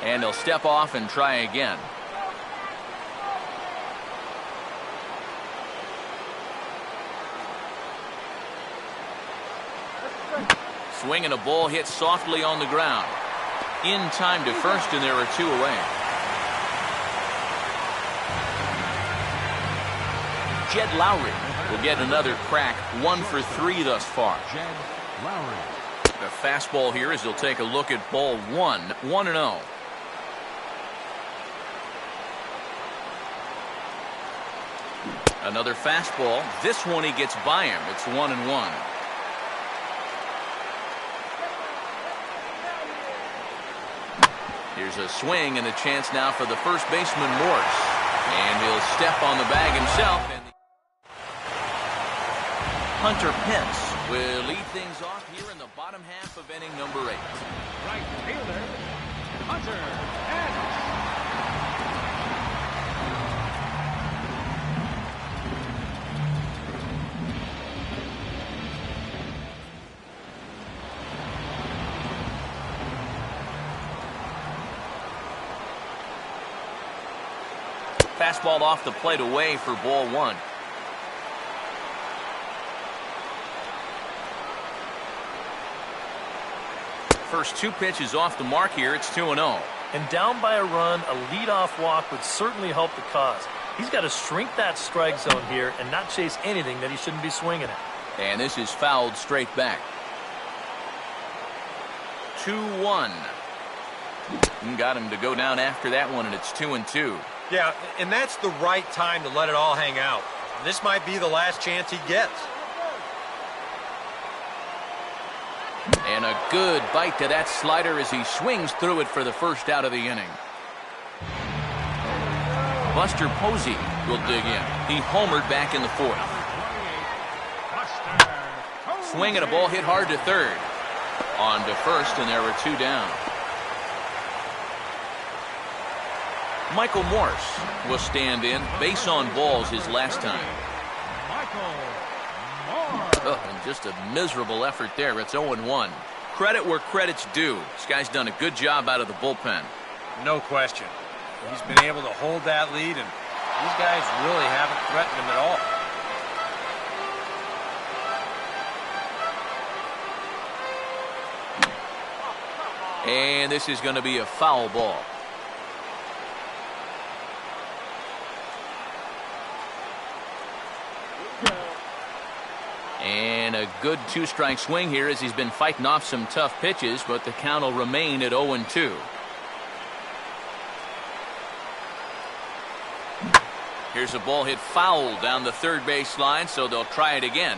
And he'll step off and try again. Swinging a ball hit softly on the ground. In time to first, and there are 2 away. Jed Lowry will get another crack. 1 for 3 thus far. The fastball here as he'll take a look at ball 1. 1-0. Another fastball. This one he gets by him. It's 1-1. Here's a swing and a chance now for the first baseman Morse. And he'll step on the bag himself. And Hunter Pence will lead things off here in the bottom half of inning number 8. Right fielder, Hunter Pence. Fastball off the plate away for ball 1. First 2 pitches off the mark here. It's 2-0. And down by a run, a leadoff walk would certainly help the cause. He's got to shrink that strike zone here and not chase anything that he shouldn't be swinging at. And this is fouled straight back. 2-1. Got him to go down after that one, and it's 2-2. Yeah, and that's the right time to let it all hang out. This might be the last chance he gets. And a good bite to that slider as he swings through it for the first out of the inning. Buster Posey will dig in. He homered back in the 4th. Swing and a ball hit hard to third. On to first, and there were 2 down. Michael Morse will stand in. Base on balls his last time. Oh, and just a miserable effort there. It's 0-1. Credit where credit's due. This guy's done a good job out of the bullpen. No question. He's been able to hold that lead, and these guys really haven't threatened him at all. And this is going to be a foul ball. And a good 2-strike swing here as he's been fighting off some tough pitches, but the count will remain at 0-2. Here's a ball hit foul down the third base line, so they'll try it again.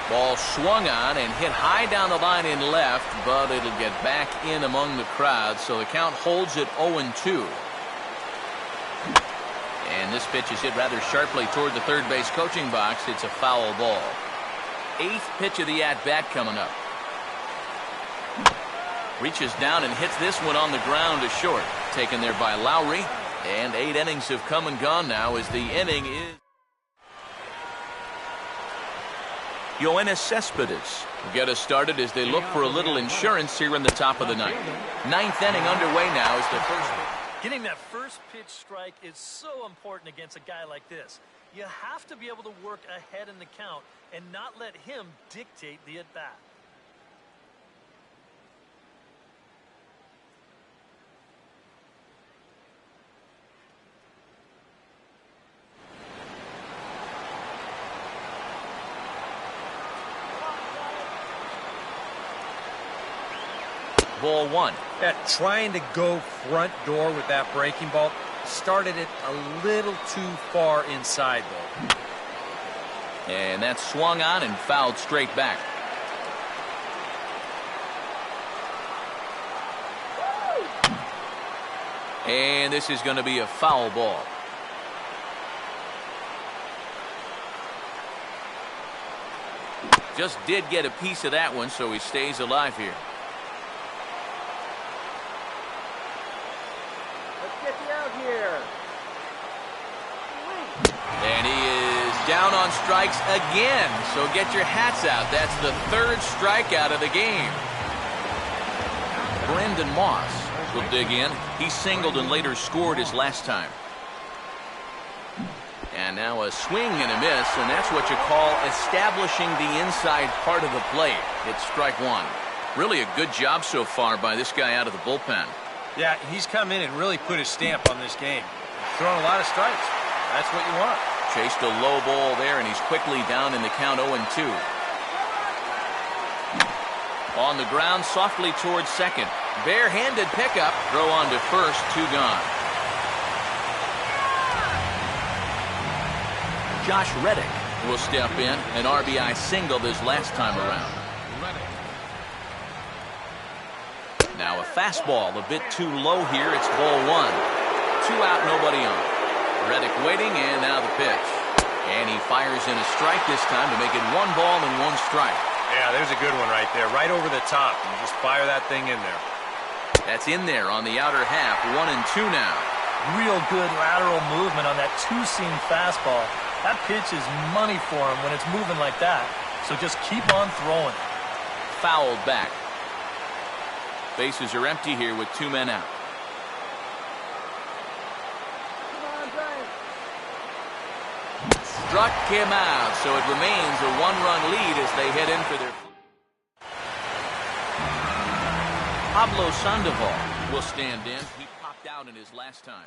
Ball swung on and hit high down the line in left, but it'll get back in among the crowd, so the count holds at 0-2. And this pitch is hit rather sharply toward the third base coaching box. It's a foul ball. 8th pitch of the at-bat coming up. Reaches down and hits this one on the ground to short. Taken there by Lowry. And 8 innings have come and gone now as the inning is. Yoenis Cespedes will get us started as they look for a little insurance here in the top of the 9th. 9th inning underway now as the first. Getting that first pitch strike is so important against a guy like this. You have to be able to work ahead in the count and not let him dictate the at-bat. Ball 1. Trying to go front door with that breaking ball started it a little too far inside, though. And that's swung on and fouled straight back. And this is going to be a foul ball. Just did get a piece of that one, so he stays alive here. And he is down on strikes again, so get your hats out. That's the 3rd strikeout of the game. Brandon Moss will dig in. He singled and later scored his last time. And now a swing and a miss, and that's what you call establishing the inside part of the plate. It's strike 1. Really a good job so far by this guy out of the bullpen. Yeah, he's come in and really put his stamp on this game. Thrown a lot of strikes. That's what you want. Chased a low ball there, and he's quickly down in the count 0-2. On the ground, softly towards second. Barehanded pickup. Throw on to first, 2 gone. Josh Reddick will step in. An RBI single this last time around. Now a fastball a bit too low here. It's ball one. 2 out, nobody on. Reddick waiting, and now the pitch. And he fires in a strike this time to make it 1 ball and 1 strike. Yeah, there's a good one right there, right over the top. You just fire that thing in there. That's in there on the outer half. 1-2 now. Real good lateral movement on that two-seam fastball. That pitch is money for him when it's moving like that. So just keep on throwing. Fouled back. Bases are empty here with 2 men out. Struck him out, so it remains a 1-run lead as they head in for their... Pablo Sandoval will stand in. He popped out in his last time.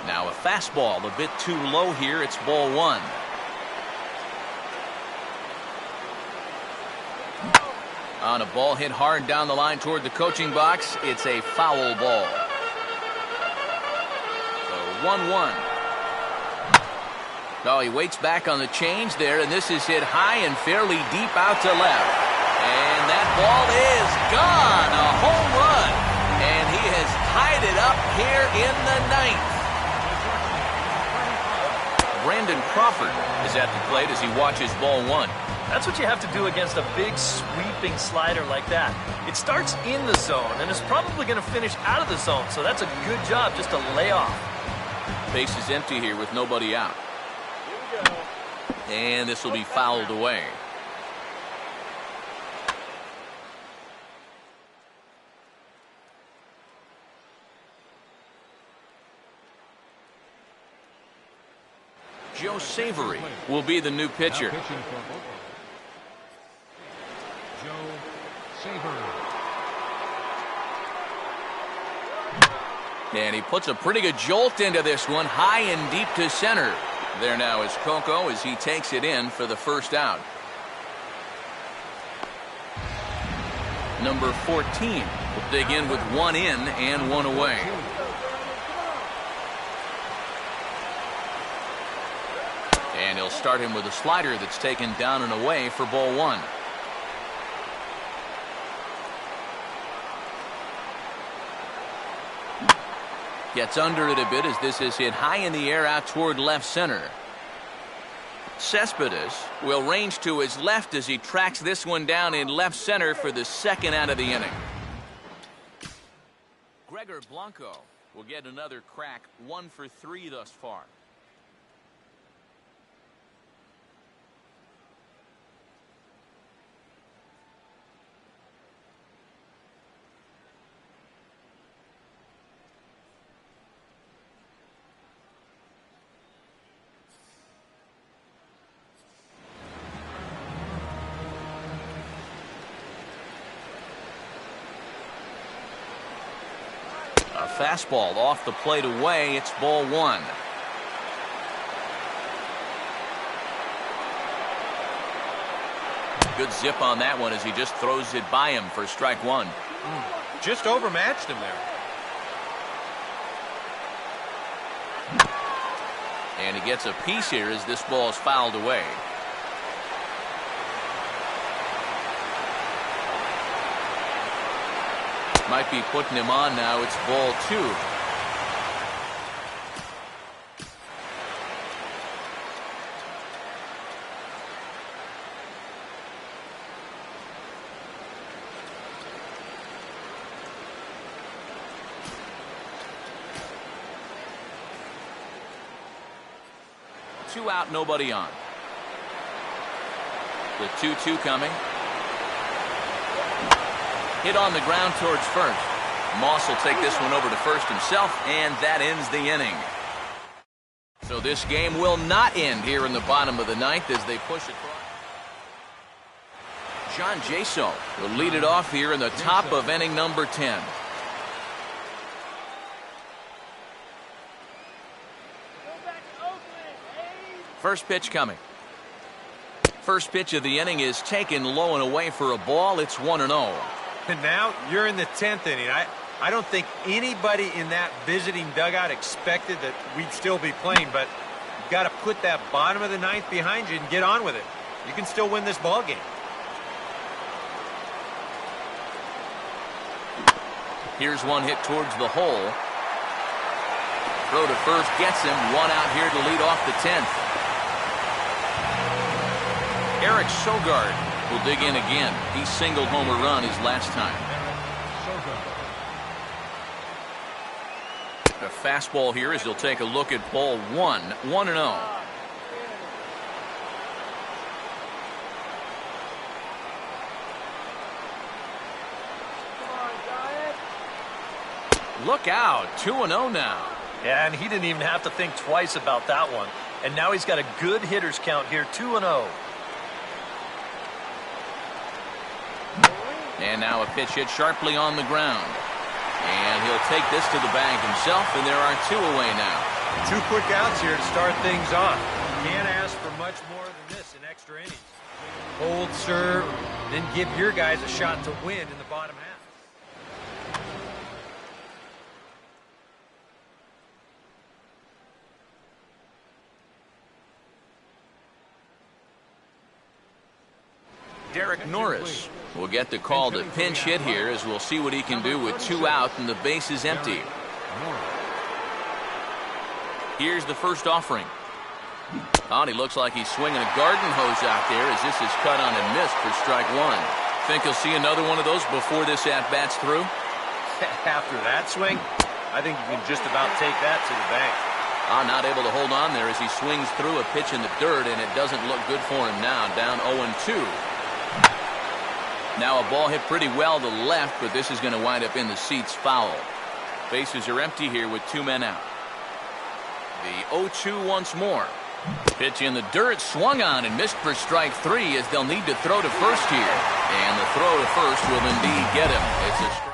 Now a fastball a bit too low here. It's ball 1. On a ball hit hard down the line toward the coaching box. It's a foul ball. So 1-1. Oh, he waits back on the change there, and this is hit high and fairly deep out to left. And that ball is gone. A home run. And he has tied it up here in the 9th. Brandon Crawford is at the plate as he watches ball 1. That's what you have to do against a big sweeping slider like that. It starts in the zone and is probably going to finish out of the zone, so that's a good job just to lay off. Base is empty here with nobody out. And this will be fouled away. Joe Savory will be the new pitcher. Joe Savory. And he puts a pretty good jolt into this one, high and deep to center. There now is Coco as he takes it in for the first out. Number 14 will dig in with 1 in and 1 away. And he'll start him with a slider that's taken down and away for ball 1. Gets under it a bit as this is hit high in the air out toward left center. Cespedes will range to his left as he tracks this one down in left center for the second out of the inning. Gregor Blanco will get another crack, 1 for 3 thus far. A fastball off the plate away. It's ball 1. Good zip on that one as he just throws it by him for strike 1. Just overmatched him there. And he gets a piece here as this ball is fouled away. Might be putting him on now. It's ball 2. Two out, nobody on. The 2-2 coming. Hit on the ground towards first. Moss will take this one over to first himself, and that ends the inning. So this game will not end here in the bottom of the 9th as they push it forward. John Jaso will lead it off here in the top of inning number 10. First pitch coming. First pitch of the inning is taken low and away for a ball. It's 1-0. And now you're in the 10th inning. I don't think anybody in that visiting dugout expected that we'd still be playing, but you've got to put that bottom of the ninth behind you and get on with it. You can still win this ball game. Here's one hit towards the hole. Throw to first gets him. One out here to lead off the 10th. Eric Sogard will dig in again. He singled home a run his last time. A fastball here as he'll take a look at ball 1. 1-0. Look out. 2-0 now. Yeah, and he didn't even have to think twice about that one. And now he's got a good hitters count here, 2-0. And now a pitch hit sharply on the ground. And he'll take this to the bag himself, and there are 2 away now. 2 quick outs here to start things off. Can't ask for much more than this in extra innings. Hold, serve, then give your guys a shot to win in the bottom half. Derek Norris will get the call to pinch hit here as we'll see what he can do with 2 out and the base is empty. Here's the first offering. Oh, he looks like he's swinging a garden hose out there as this is cut on and missed for strike 1. Think he'll see another one of those before this at-bat's through? After that swing, I think you can just about take that to the bank. Not able to hold on there as he swings through a pitch in the dirt, and it doesn't look good for him now. Down 0-2. Now a ball hit pretty well to left, but this is going to wind up in the seats foul. Bases are empty here with 2 men out. The 0-2 once more. Pitch in the dirt, swung on and missed for strike 3 as they'll need to throw to first here. And the throw to first will indeed get him. It's a strike.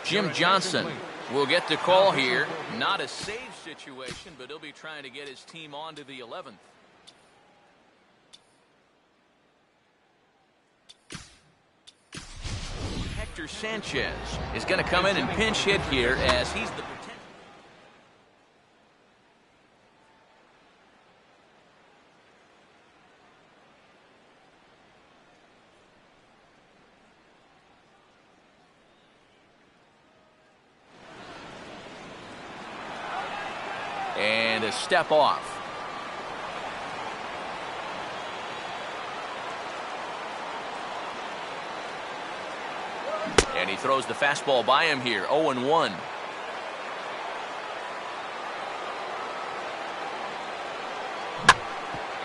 Jim Johnson will get the call here. Not a save situation, but he'll be trying to get his team on to the 11th. Hector Sanchez is going to come in and pinch hit here as he's the potential. And a step off. And he throws the fastball by him here. 0-1.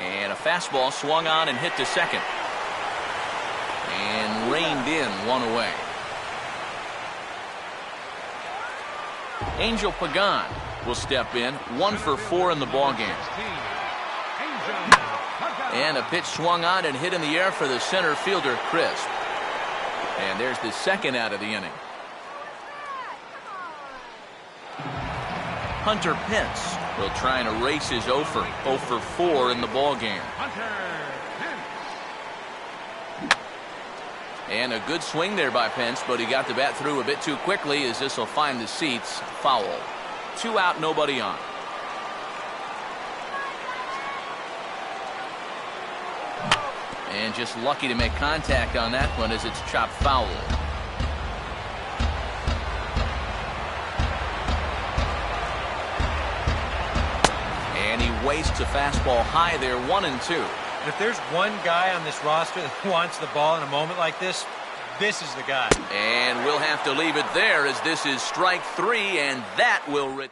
And a fastball swung on and hit to second. And reined in, 1 away. Angel Pagan will step in. 1 for 4 in the ballgame. And a pitch swung on and hit in the air for the center fielder, Crisp. And there's the second out of the inning. Hunter Pence will try and erase his 0 for 4 in the ballgame. And a good swing there by Pence, but he got the bat through a bit too quickly as this will find the seats foul. 2 out, nobody on. And just lucky to make contact on that one as it's chopped foul. And he wastes a fastball high there, 1-2. And if there's one guy on this roster that wants the ball in a moment like this, this is the guy. And we'll have to leave it there as this is strike 3, and that will return.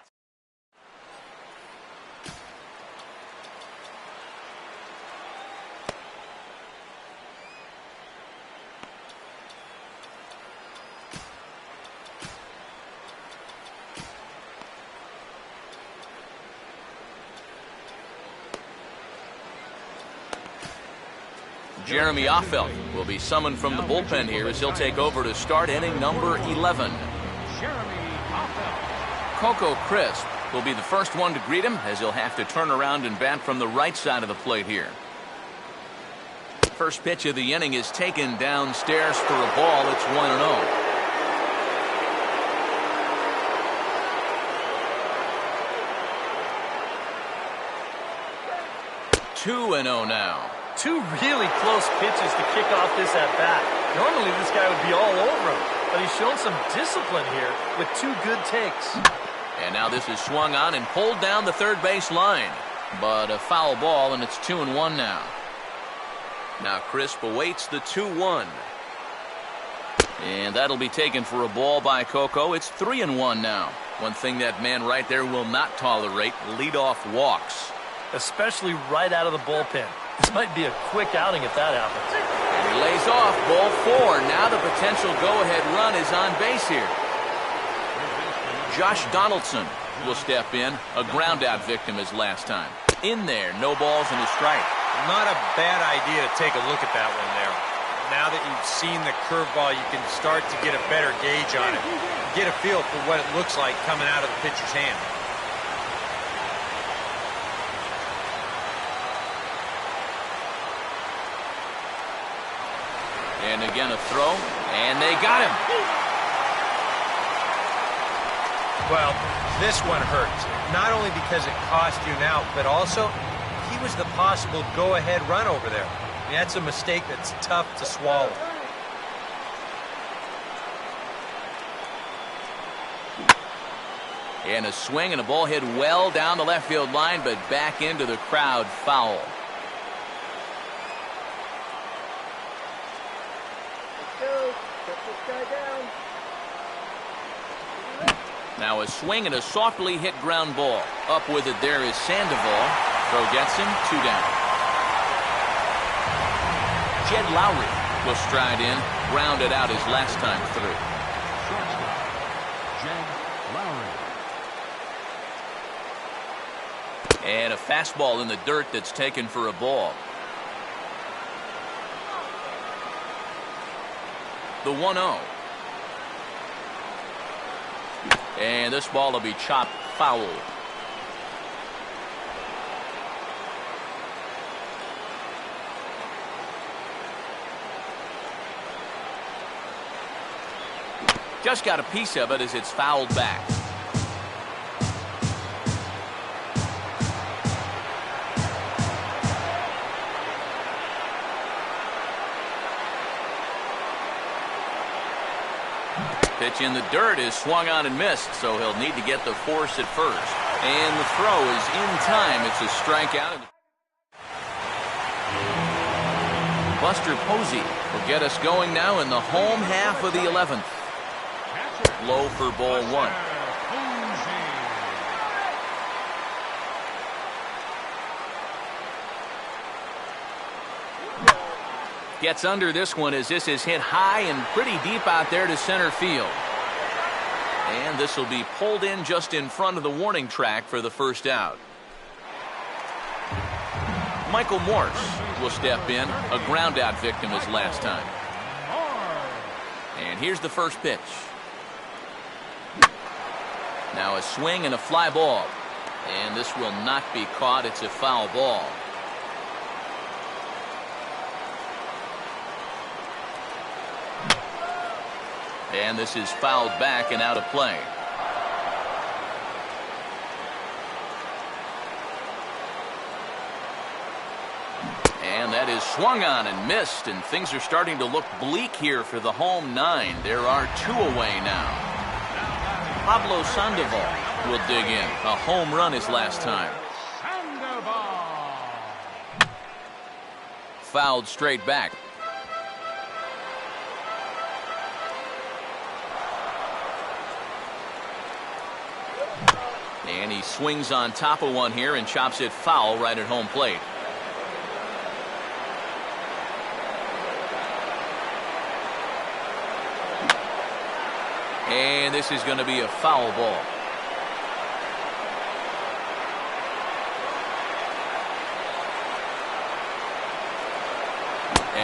Jeremy Offeld will be summoned from the bullpen here as he'll take over to start inning number 11. Coco Crisp will be the first one to greet him as he'll have to turn around and bat from the right side of the plate here. First pitch of the inning is taken downstairs for a ball. It's 1-0. 2-0 now. Two really close pitches to kick off this at-bat. Normally this guy would be all over him, but he's shown some discipline here with two good takes. And now this is swung on and pulled down the third base line. But a foul ball, and it's 2-1 now. Now Crisp awaits the 2-1. And that'll be taken for a ball by Coco. It's 3-1 now. One thing that man right there will not tolerate, leadoff walks. Especially right out of the bullpen. This might be a quick outing if that happens. And he lays off ball 4. Now the potential go-ahead run is on base here. Josh Donaldson will step in. A ground-out victim as last time. In there, no balls and a strike. Not a bad idea to take a look at that one there. Now that you've seen the curveball, you can start to get a better gauge on it. Get a feel for what it looks like coming out of the pitcher's hand. And again a throw, and they got him. Well, this one hurts. Not only because it cost you an out, but also he was the possible go-ahead run over there. I mean, that's a mistake that's tough to swallow. And a swing and a ball hit well down the left field line, but back into the crowd, foul. Now a swing and a softly hit ground ball. Up with it there is Sandoval. Throw gets him, 2 down. Jed Lowry will stride in, grounded out his last time through. Jed Lowry. And a fastball in the dirt that's taken for a ball. The 1-0. And this ball will be chopped foul. Just got a piece of it as it's fouled back. Pitch in the dirt is swung on and missed, so he'll need to get the force at first. And the throw is in time. It's a strikeout. Buster Posey will get us going now in the home half of the 11th. Low for ball 1. Gets under this one as this is hit high and pretty deep out there to center field. And this will be pulled in just in front of the warning track for the first out. Michael Morse will step in, a ground out victim as last time. And here's the first pitch. Now a swing and a fly ball. And this will not be caught. It's a foul ball. And this is fouled back and out of play. And that is swung on and missed, and things are starting to look bleak here for the home 9. There are 2 away now. Pablo Sandoval will dig in. A home run his last time. Fouled straight back. And he swings on top of one here and chops it foul right at home plate. And this is going to be a foul ball.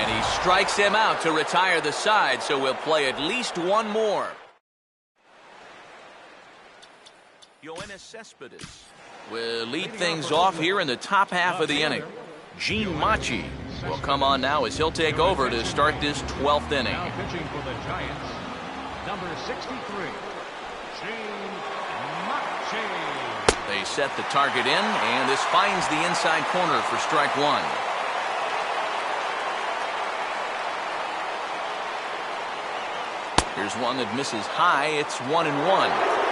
And he strikes him out to retire the side, so we'll play at least one more. Yoenis Cespedes will lead things off here in the top half of the inning. Gene Machi will come on now as he'll take over to start this 12th inning. Now pitching for the Giants, number 63, Gene Machi. They set the target in, and this finds the inside corner for strike one. Here's one that misses high. It's 1-1.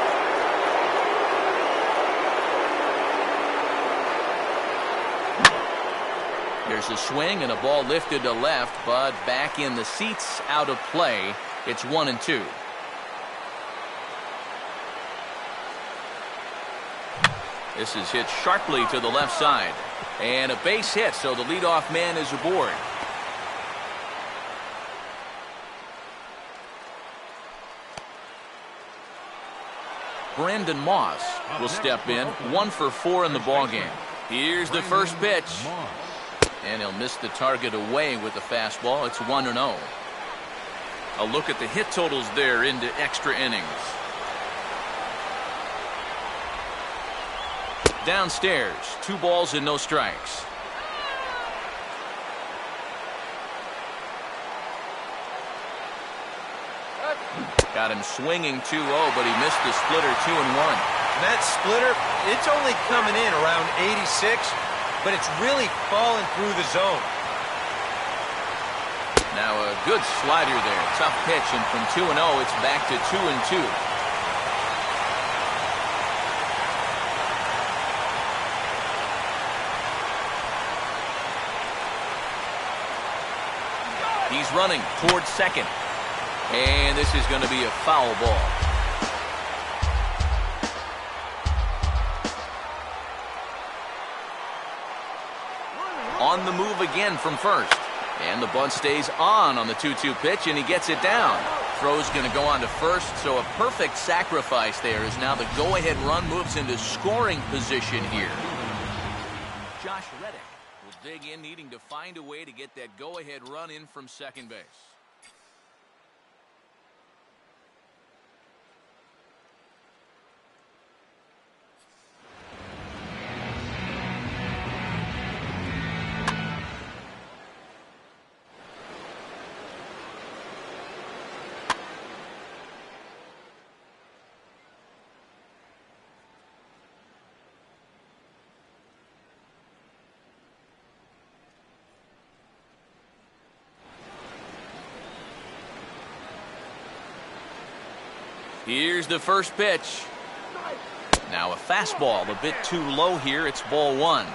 There's a swing and a ball lifted to left, but back in the seats, out of play. It's 1-2. This is hit sharply to the left side. And a base hit, so the leadoff man is aboard. Brandon Moss will step in, 1 for 4 in the ballgame. Here's the first pitch. And he'll miss the target away with the fastball. It's 1-0. A look at the hit totals there into extra innings. Downstairs, 2 balls and no strikes. Got him swinging 2-0, but he missed the splitter 2-1. That splitter, it's only coming in around 86, but it's really falling through the zone. Now a good slider there. Tough pitch, and from 2-0, it's back to 2-2. He's running towards second. And this is going to be a foul ball. On the move again from first. And the bunt stays on the 2-2 pitch, and he gets it down. Throw's going to go on to first, so a perfect sacrifice there as now the go-ahead run moves into scoring position here. Josh Reddick will dig in, needing to find a way to get that go-ahead run in from second base. Here's the first pitch. Now a fastball a bit too low here. It's ball 1.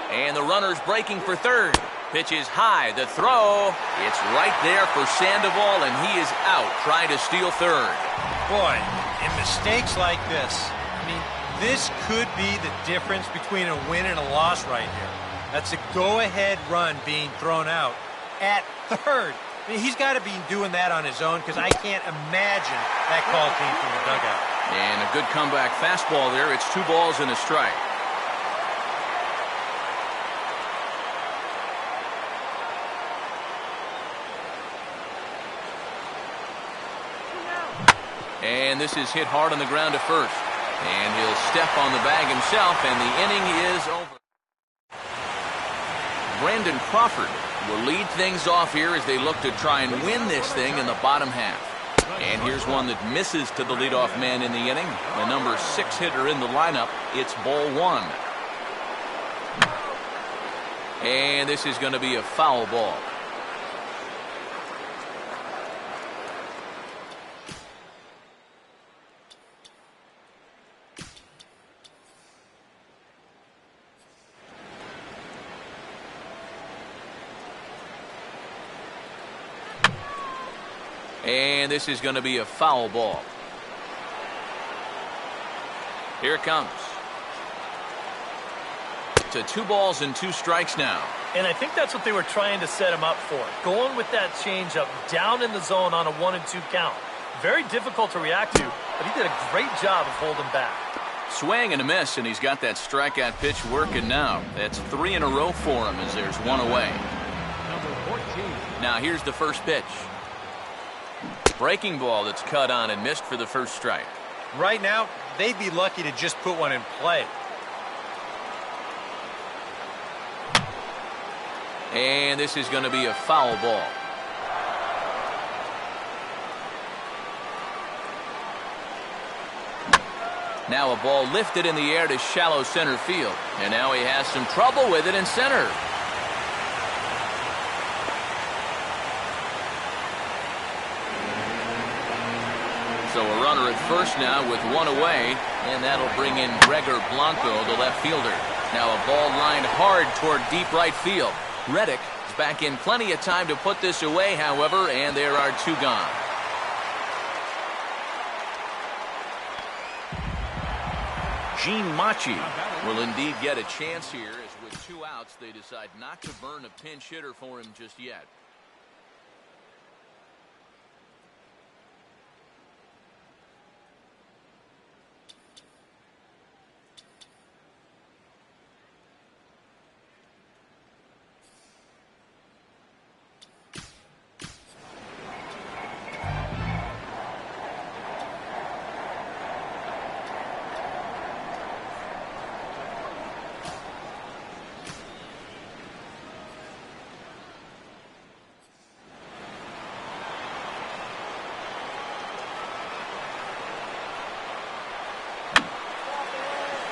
And the runner's breaking for third. Pitch is high. The throw. It's right there for Sandoval, and he is out trying to steal third. Boy, in mistakes like this, I mean, this could be the difference between a win and a loss right here. That's a go-ahead run being thrown out at third. I mean, he's got to be doing that on his own because I can't imagine that call came from the dugout. And a good comeback fastball there. It's 2 balls and a strike. And this is hit hard on the ground to first. And he'll step on the bag himself, and the inning is over. Brandon Crawford will lead things off here as they look to try and win this thing in the bottom half. And here's one that misses to the leadoff man in the inning. The number 6 hitter in the lineup. It's ball 1. And this is going to be a foul ball. And this is going to be a foul ball. Here it comes. To 2 balls and 2 strikes now. And I think that's what they were trying to set him up for. Going with that changeup down in the zone on a 1-2 count. Very difficult to react to, but he did a great job of holding back. Swing and a miss, and he's got that strikeout pitch working now. That's 3 in a row for him as there's one away. Number 14. Now here's the first pitch. Breaking ball that's cut on and missed for the first strike. Right now, they'd be lucky to just put one in play. And this is going to be a foul ball. Now a ball lifted in the air to shallow center field. And now he has some trouble with it in center. So a runner at first now with one away. And that'll bring in Gregor Blanco, the left fielder. Now a ball lined hard toward deep right field. Reddick is back in plenty of time to put this away, however, and there are 2 gone. Gene Machi will indeed get a chance here, as with 2 outs, they decide not to burn a pinch hitter for him just yet.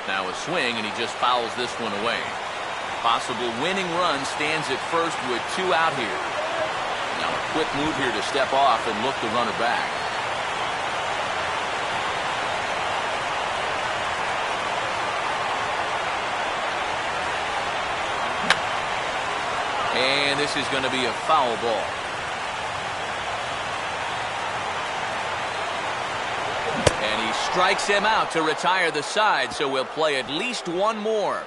Now a swing, and he just fouls this one away. Possible winning run stands at first with 2 out here. Now a quick move here to step off and look the runner back. And this is going to be a foul ball. And he strikes him out to retire the side, so we'll play at least one more.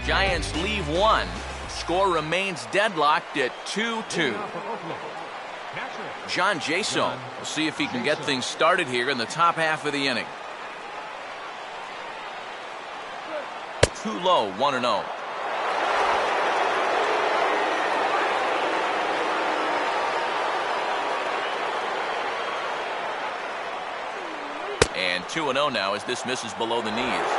Giants leave 1. Score remains deadlocked at 2-2. John Jason will see if he can get things started here in the top half of the inning. Too low, 1-0. And 2-0 now as this misses below the knees.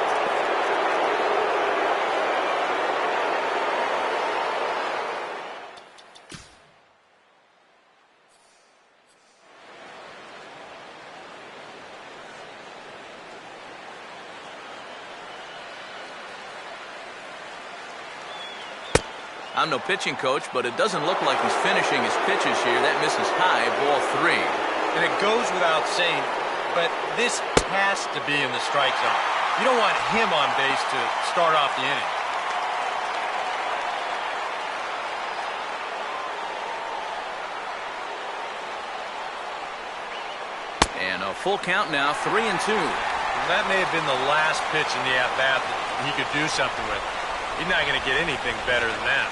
I'm no pitching coach, but it doesn't look like he's finishing his pitches here. That misses high, ball 3. And it goes without saying, but this has to be in the strike zone. You don't want him on base to start off the inning. And a full count now, 3-2. That may have been the last pitch in the at-bat that he could do something with. He's not going to get anything better than that.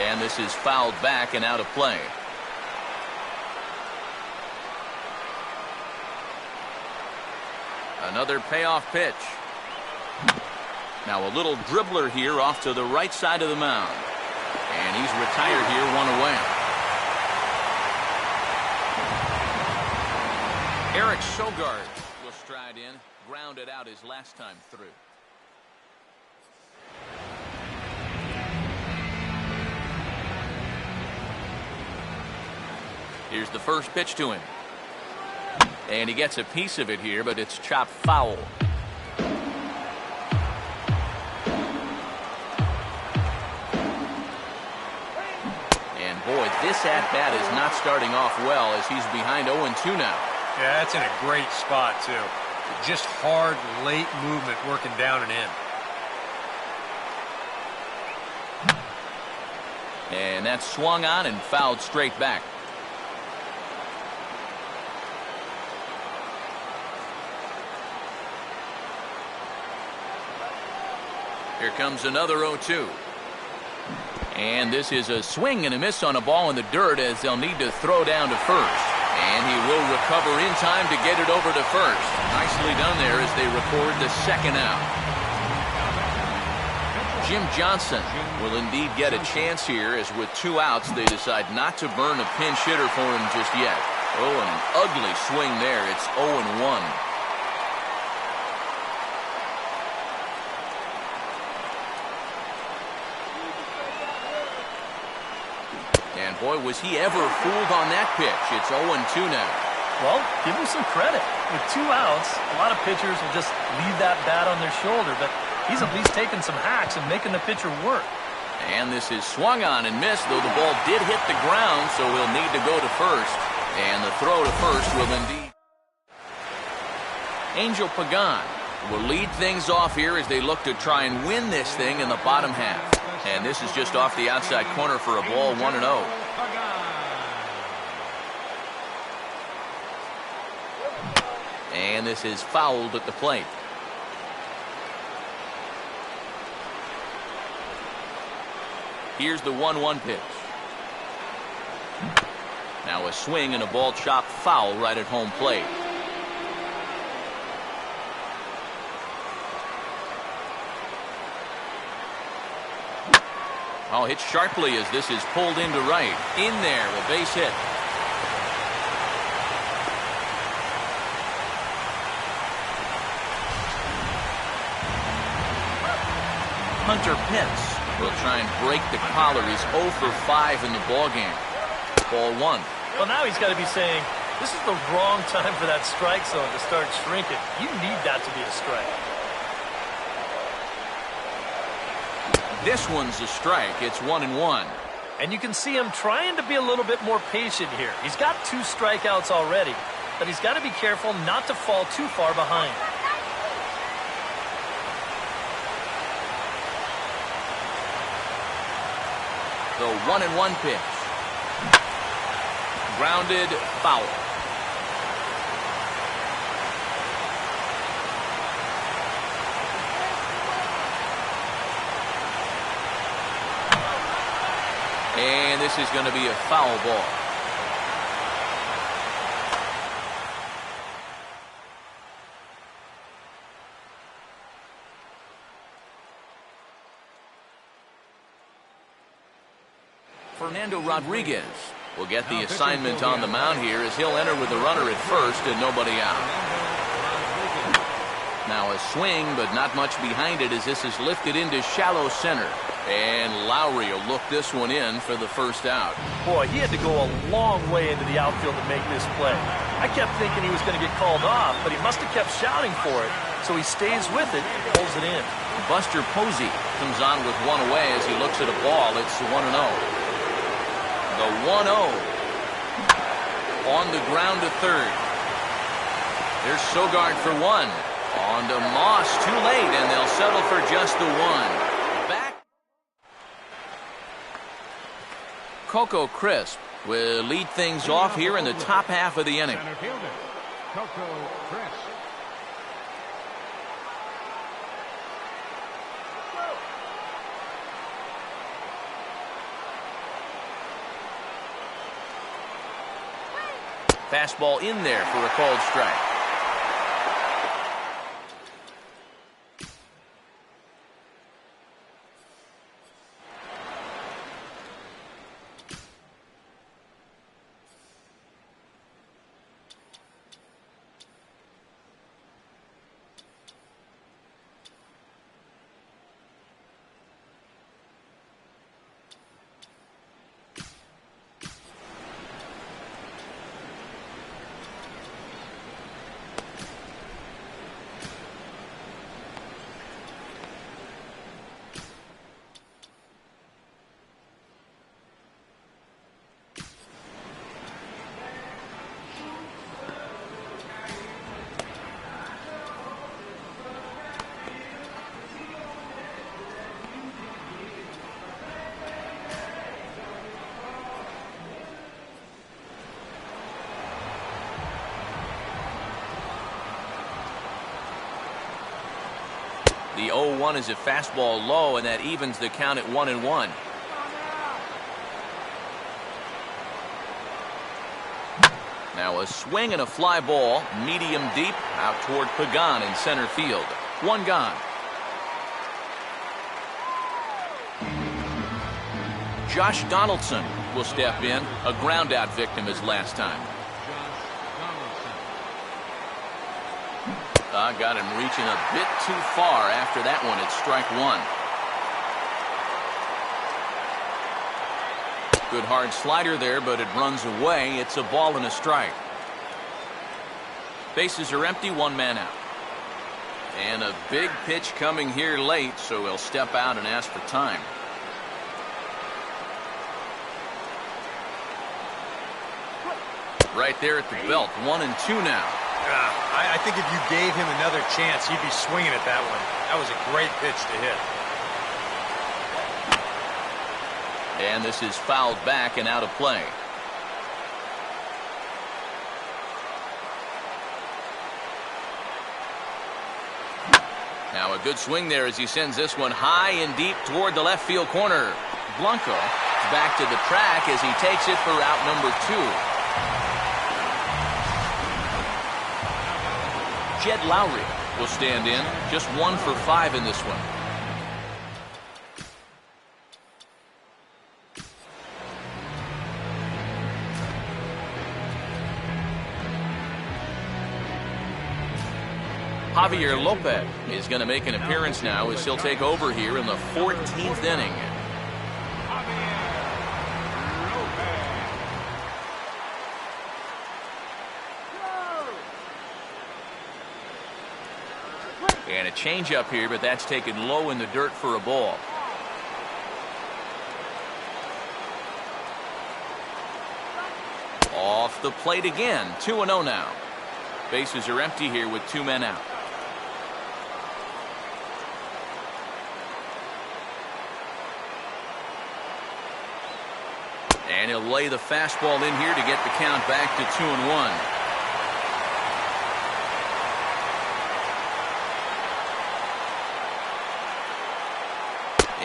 And this is fouled back and out of play. Another payoff pitch. Now a little dribbler here off to the right side of the mound. And he's retired here, 1 away. Eric Sogard will stride in, grounded out his last time through. Here's the first pitch to him. And he gets a piece of it here, but it's chopped foul. And boy, this at-bat is not starting off well as he's behind 0-2 now. Yeah, that's in a great spot, too. Just hard, late movement working down and in. And that's swung on and fouled straight back. Here comes another 0-2. And this is a swing and a miss on a ball in the dirt as they'll need to throw down to first. And he will recover in time to get it over to first. Nicely done there as they record the second out. Jim Johnson will indeed get a chance here, as with 2 outs they decide not to burn a pinch hitter for him just yet. Oh, an ugly swing there. It's 0-1. And boy, was he ever fooled on that pitch. It's 0-2 now. Well, give him some credit. With 2 outs, a lot of pitchers will just leave that bat on their shoulder, but he's at least taking some hacks and making the pitcher work. And this is swung on and missed, though the ball did hit the ground, so he'll need to go to first. And the throw to first will indeed. Angel Pagan will lead things off here as they look to try and win this thing in the bottom half. And this is just off the outside corner for a ball, 1-0. And this is fouled at the plate. Here's the 1-1 pitch. Now a swing and a ball chopped foul right at home plate. Oh, hit sharply as this is pulled into right. In there, a base hit. Hunter Pence will try and break the collar. He's 0 for 5 in the ballgame. Ball 1. Well, now he's got to be saying, this is the wrong time for that strike zone to start shrinking. You need that to be a strike. This one's a strike. It's 1-1. And you can see him trying to be a little bit more patient here. He's got 2 strikeouts already, but he's got to be careful not to fall too far behind. The 1-1 pitch. Grounded, foul. And this is going to be a foul ball. Fernando Rodriguez will get the assignment on the mound here as he'll enter with a runner at first and nobody out. Now a swing, but not much behind it as this is lifted into shallow center. And Lowry will look this one in for the first out. Boy, he had to go a long way into the outfield to make this play. I kept thinking he was going to get called off, but he must have kept shouting for it. So he stays with it and pulls it in. Buster Posey comes on with one away as he looks at a ball. It's 1-0. The 1-0 on the ground to third. There's Sogard for 1. On to Moss, too late, and they'll settle for just the 1. Back. Coco Crisp will lead things off here in the top half of the inning. Center fielder, Coco Crisp. Fastball in there for a called strike. The 0-1 is a fastball low, and that evens the count at 1-1. Now a swing and a fly ball, medium deep, out toward Pagan in center field. One gone. Josh Donaldson will step in, a ground-out victim his last time. Got him reaching a bit too far after that one. It's strike one. Good hard slider there, but it runs away. It's a ball and a strike. Bases are empty, one man out. And a big pitch coming here late, so he'll step out and ask for time. Right there at the belt, 1-2 now. I think if you gave him another chance, he'd be swinging at that one. That was a great pitch to hit. And this is fouled back and out of play. Now a good swing there as he sends this one high and deep toward the left field corner. Blanco back to the track as he takes it for out number 2. Jed Lowry will stand in, just 1 for 5 in this one. Javier Lopez is going to make an appearance now as he'll take over here in the 14th inning. And a changeup here, but that's taken low in the dirt for a ball. Off the plate again, 2-0 now. Bases are empty here with 2 men out. And he'll lay the fastball in here to get the count back to 2-1.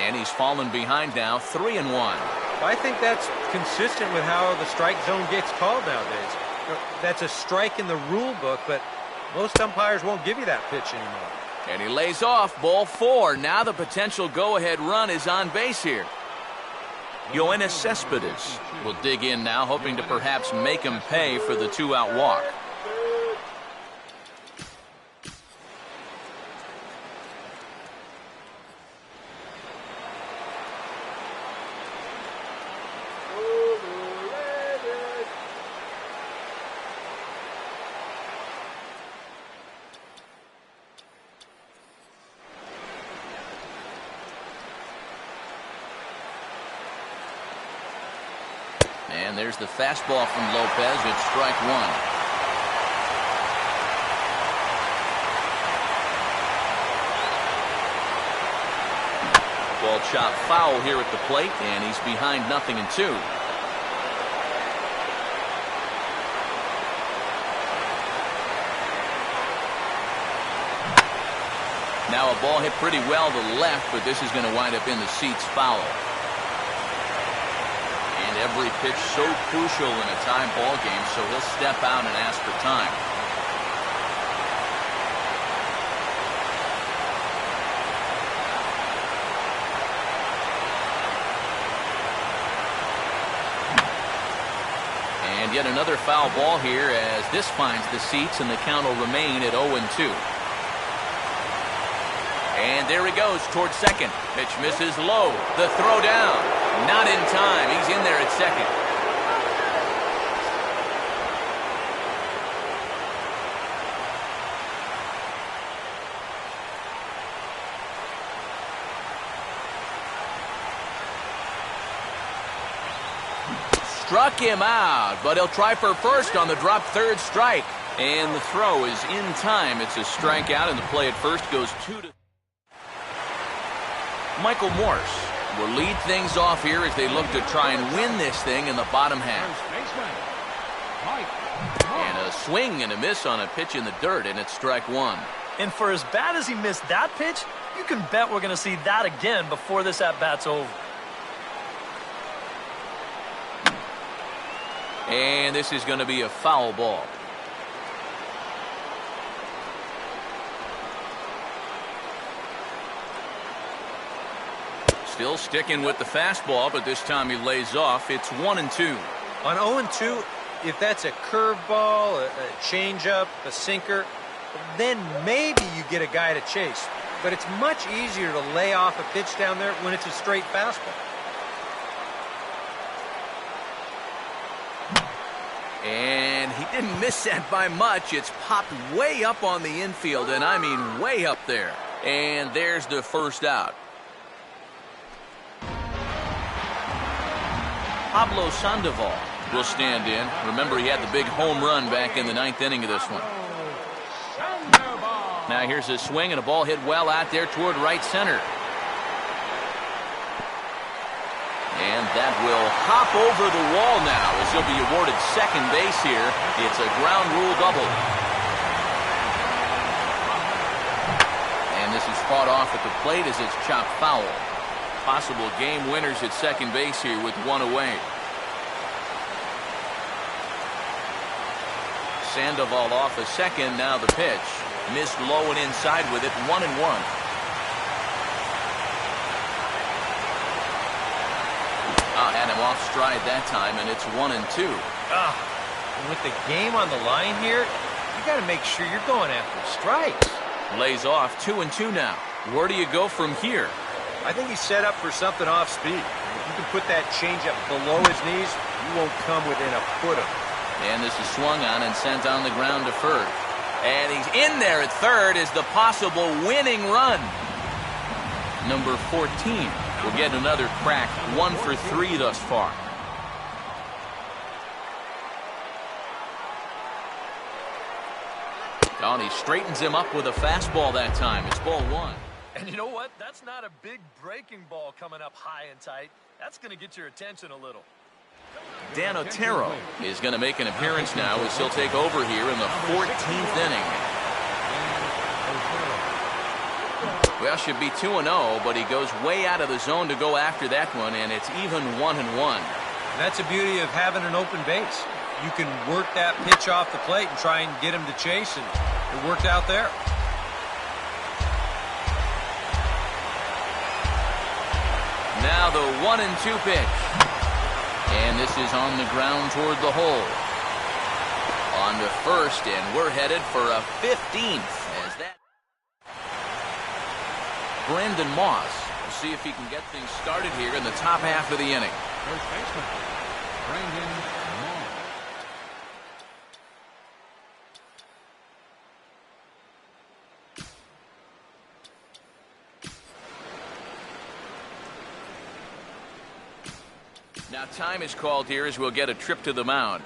And he's fallen behind now, 3-1. I think that's consistent with how the strike zone gets called nowadays. That's a strike in the rule book, but most umpires won't give you that pitch anymore. And he lays off, ball 4. Now the potential go-ahead run is on base here. Yoenis Cespedes will dig in now, hoping to perhaps make him pay for the 2-out walk. And there's the fastball from Lopez. It's strike 1. Ball chopped foul here at the plate, and he's behind 0-2. Now a ball hit pretty well to the left, but this is going to wind up in the seats foul. Every pitch so crucial in a tie ball game, so he'll step out and ask for time. And yet another foul ball here as this finds the seats, and the count will remain at 0-2. And there he goes towards second. Pitch misses low. The throw down. Not in time. He's in there at second. Struck him out, but he'll try for first on the drop third strike. And the throw is in time. It's a strikeout, and the play at first goes 2-. Michael Morse will lead things off here as they look to try and win this thing in the bottom half. And a swing and a miss on a pitch in the dirt, and it's strike 1. And for as bad as he missed that pitch, you can bet we're going to see that again before this at-bat's over. And this is going to be a foul ball. Still sticking with the fastball, but this time he lays off. It's 1-2. On 0-2, if that's a curveball, a changeup, a sinker, then maybe you get a guy to chase. But it's much easier to lay off a pitch down there when it's a straight fastball. And he didn't miss that by much. It's popped way up on the infield, and I mean way up there. And there's the first out. Pablo Sandoval will stand in. Remember, he had the big home run back in the 9th inning of this one. Now here's a swing, and a ball hit well out there toward right center. And that will hop over the wall now as he'll be awarded second base here. It's a ground rule double. And this is fought off at the plate as it's chopped foul. Possible game winners at second base here with one away. Sandoval off a second. Now the pitch. Missed low and inside with it. 1-1. Had him off stride that time, and it's 1-2. And with the game on the line here, you got to make sure you're going after strikes. Lays off 2-2 now. Where do you go from here? I think he's set up for something off speed. If you can put that changeup below his knees, you won't come within a foot of it. And this is swung on and sent on the ground to first. And he's in there at third as the possible winning run. Number 14 will get another crack. 1 for 3 thus far. Oh, he straightens him up with a fastball that time. It's ball 1. And you know what? That's not a big breaking ball coming up high and tight. That's going to get your attention a little. Dan Otero is going to make an appearance now as he'll take over here in the 14th inning. Well, should be 2-0, but he goes way out of the zone to go after that one, and it's even 1-1. That's the beauty of having an open base. You can work that pitch off the plate and try and get him to chase, and it worked out there. Now the 1-2 pitch. And this is on the ground toward the hole. On to first, and we're headed for a 15th. As that Brandon Moss will see if he can get things started here in the top half of the inning. First baseman, Brandon Moss. Now time is called here as we'll get a trip to the mound.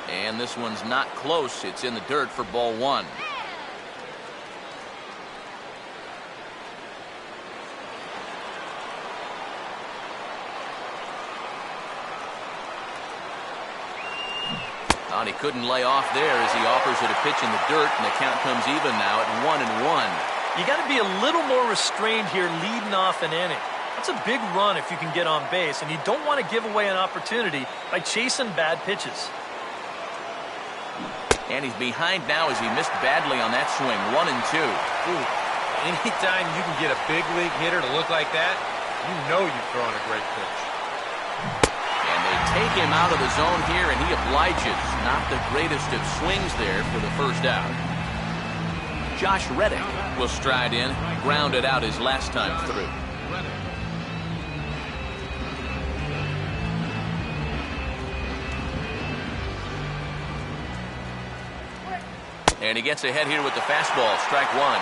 And this one's not close. It's in the dirt for ball 1. He couldn't lay off there as he offers it a pitch in the dirt, and the count comes even now at 1-1. You got to be a little more restrained here leading off an inning. That's a big run if you can get on base, and you don't want to give away an opportunity by chasing bad pitches. And he's behind now as he missed badly on that swing. 1-2. Ooh, anytime you can get a big league hitter to look like that, you know you've thrown a great pitch. Take him out of the zone here, and he obliges. Not the greatest of swings there for the first out. Josh Reddick will stride in, grounded out his last time through. And he gets ahead here with the fastball. Strike 1.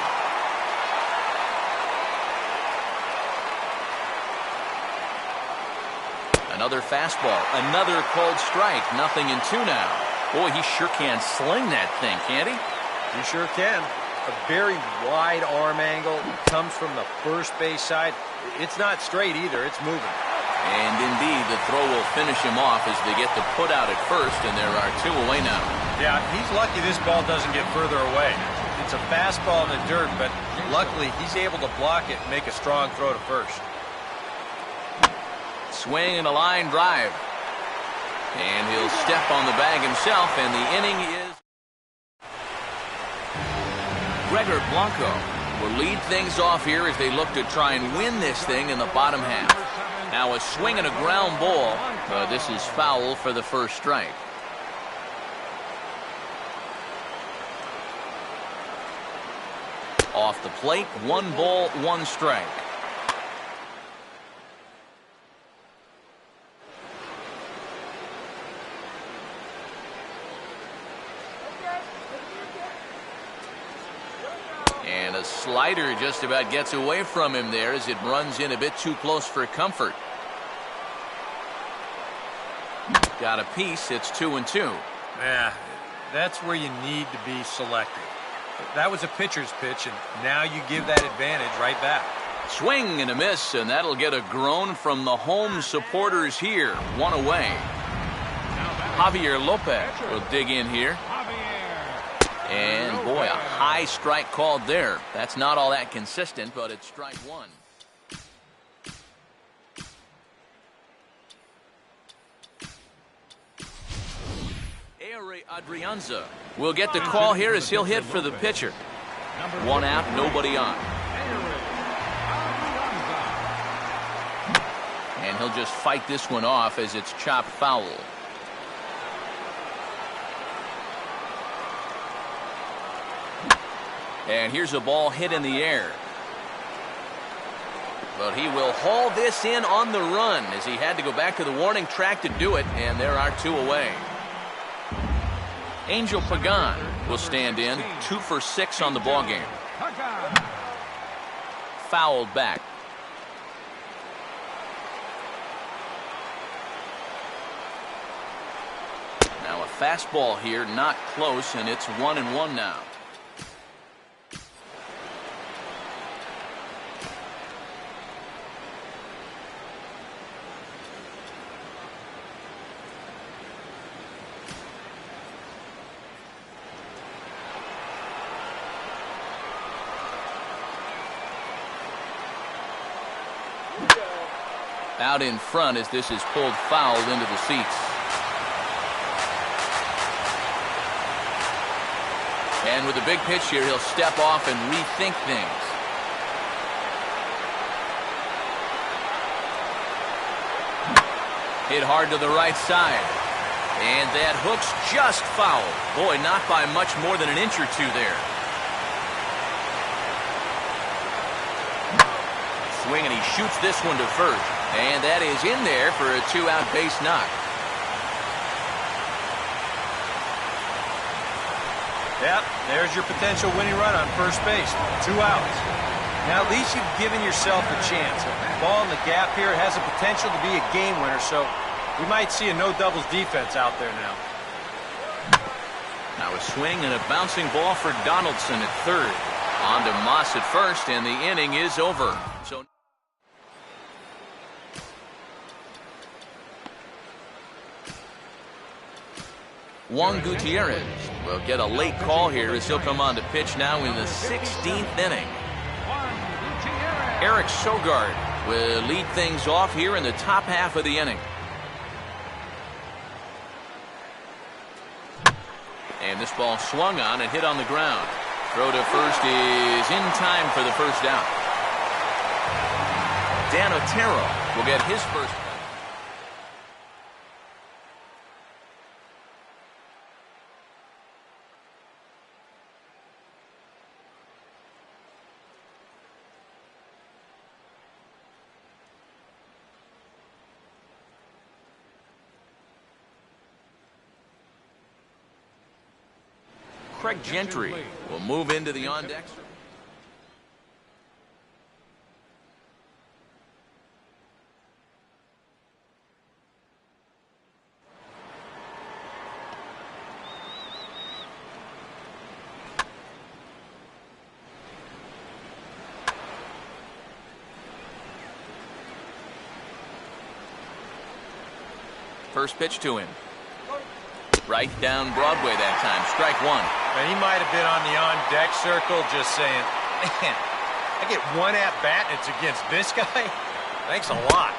Another fastball, another called strike. 0-2 now. Boy, he sure can sling that thing, can't he? You sure can. A very wide arm angle. Comes from the first base side. It's not straight either. It's moving. And indeed, the throw will finish him off as they get the put out at first, and there are 2 away now. Yeah, he's lucky this ball doesn't get further away. It's a fastball in the dirt, but luckily he's able to block it and make a strong throw to first. Swing and a line drive. And he'll step on the bag himself, and the inning is... Gregor Blanco will lead things off here as they look to try and win this thing in the bottom half. Now a swing and a ground ball. This is foul for the first strike. Off the plate, 1 ball, 1 strike. And a slider just about gets away from him there as it runs in a bit too close for comfort. Got a piece. It's 2-2. Yeah, that's where you need to be selective. That was a pitcher's pitch, and now you give that advantage right back. Swing and a miss, and that'll get a groan from the home supporters here. 1 away. Javier Lopez will dig in here. And boy, a high strike called there. That's not all that consistent, but it's strike 1. Adrianza will get the call here as he'll hit for the pitcher. 1 out, nobody on. And he'll just fight this one off as it's chopped foul. And here's a ball hit in the air. But he will haul this in on the run as he had to go back to the warning track to do it, and there are 2 away. Angel Pagan will stand in, 2 for 6 on the ballgame. Fouled back. Now a fastball here, not close, and it's 1-1 now. Out in front as this is pulled foul into the seats. And with a big pitch here, he'll step off and rethink things. Hit hard to the right side. And that hook's just foul. Boy, not by much more than an inch or 2 there. Swing, and he shoots this one to first. And that is in there for a 2-out base knock. Yep, there's your potential winning run on first base. 2 outs. Now at least you've given yourself a chance. Ball in the gap here has the potential to be a game winner, so we might see a no-doubles defense out there now. Now a swing and a bouncing ball for Donaldson at third. On to Moss at first, and the inning is over. So Juan Gutierrez will get a late call here as he'll come on to pitch now in the 16th inning. Eric Sogard will lead things off here in the top half of the inning. And this ball swung on and hit on the ground. Throw to first is in time for the first out. Dan Otero will get his first. Craig Gentry will move into the on-deck. First pitch to him. Right down Broadway that time. Strike one. And he might have been on the on-deck circle just saying, man, I get one at-bat and it's against this guy? Thanks a lot.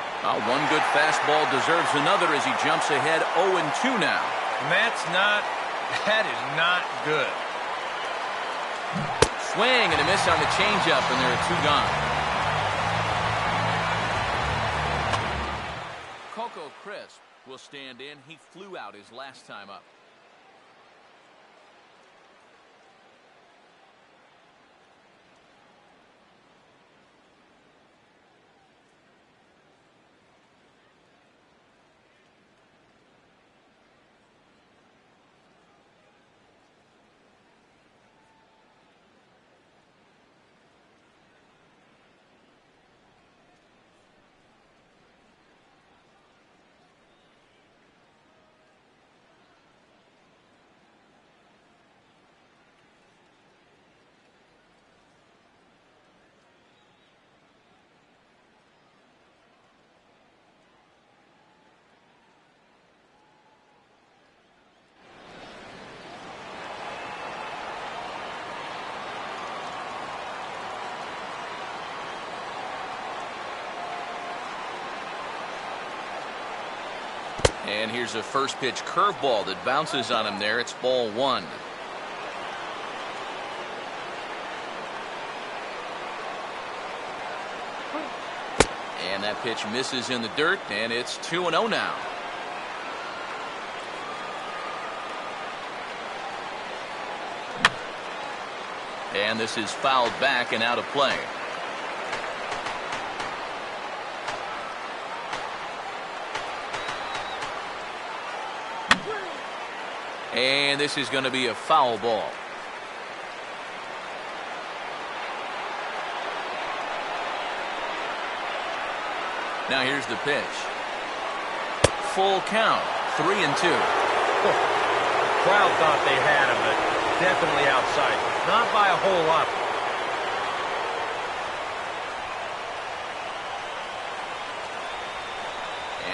One good fastball deserves another as he jumps ahead 0-2 now. And that is not good. Swing and a miss on the changeup, and there are two gone. Coco Crisp will stand in. He flew out his last time up. And here's a first pitch curveball that bounces on him there. It's ball one. And that pitch misses in the dirt, and it's 2-0 now. And this is fouled back and out of play. And this is going to be a foul ball. Now here's the pitch. Full count, 3-2. Crowd thought they had him, but definitely outside. Not by a whole lot.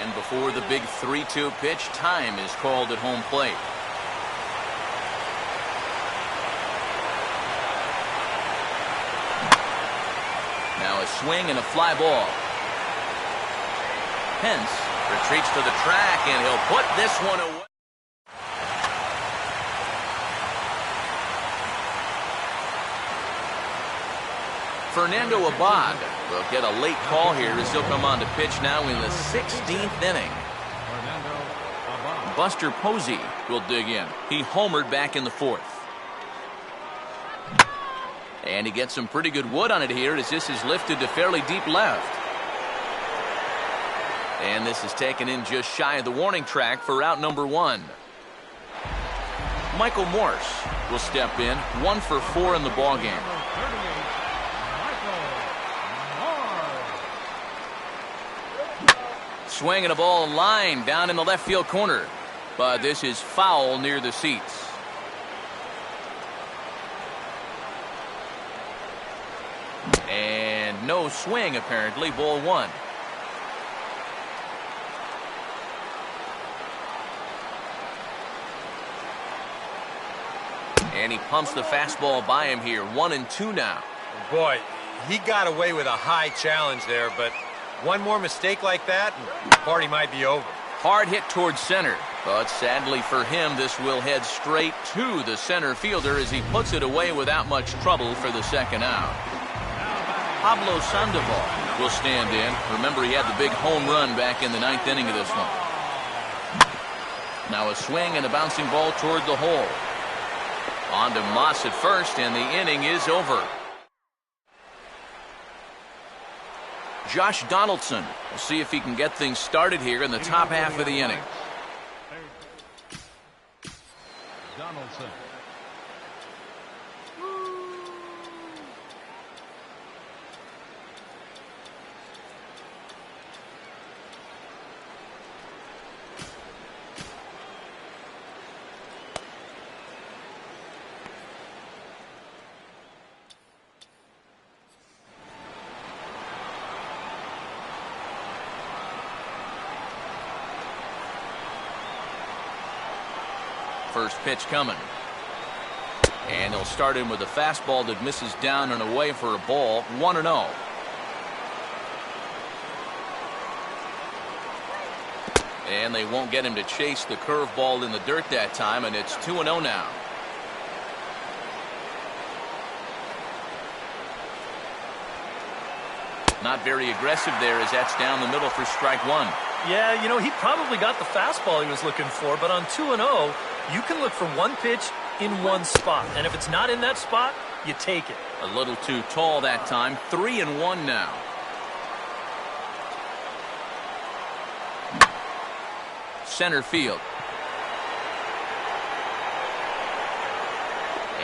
And before the big 3-2 pitch, time is called at home plate. Now a swing and a fly ball. Pence retreats to the track, and he'll put this one away. Fernando Abad will get a late call here as he'll come on to pitch now in the 16th inning. Buster Posey will dig in. He homered back in the fourth. And he gets some pretty good wood on it here as this is lifted to fairly deep left. And this is taken in just shy of the warning track for out number one. Michael Morse will step in, 1 for 4 in the ballgame. Swinging a ball line down in the left field corner. But this is foul near the seats. And no swing apparently, ball one. And he pumps the fastball by him here, 1-2 now. Boy, he got away with a high challenge there, but one more mistake like that, and the party might be over. Hard hit towards center, but sadly for him, this will head straight to the center fielder as he puts it away without much trouble for the second out. Pablo Sandoval will stand in. Remember, he had the big home run back in the 9th inning of this one. Now a swing and a bouncing ball toward the hole. On to Moss at first, and the inning is over. Josh Donaldson will see if he can get things started here in the top half of the inning. Donaldson. first pitch coming. And he'll start in with a fastball that misses down and away for a ball. 1-0. And they won't get him to chase the curveball in the dirt that time, and it's 2-0 now. Not very aggressive there as that's down the middle for strike one. Yeah, you know, he probably got the fastball he was looking for, but on 2-0, you can look for one pitch in one spot. And if it's not in that spot, you take it. A little too tall that time. 3-1 now. Center field.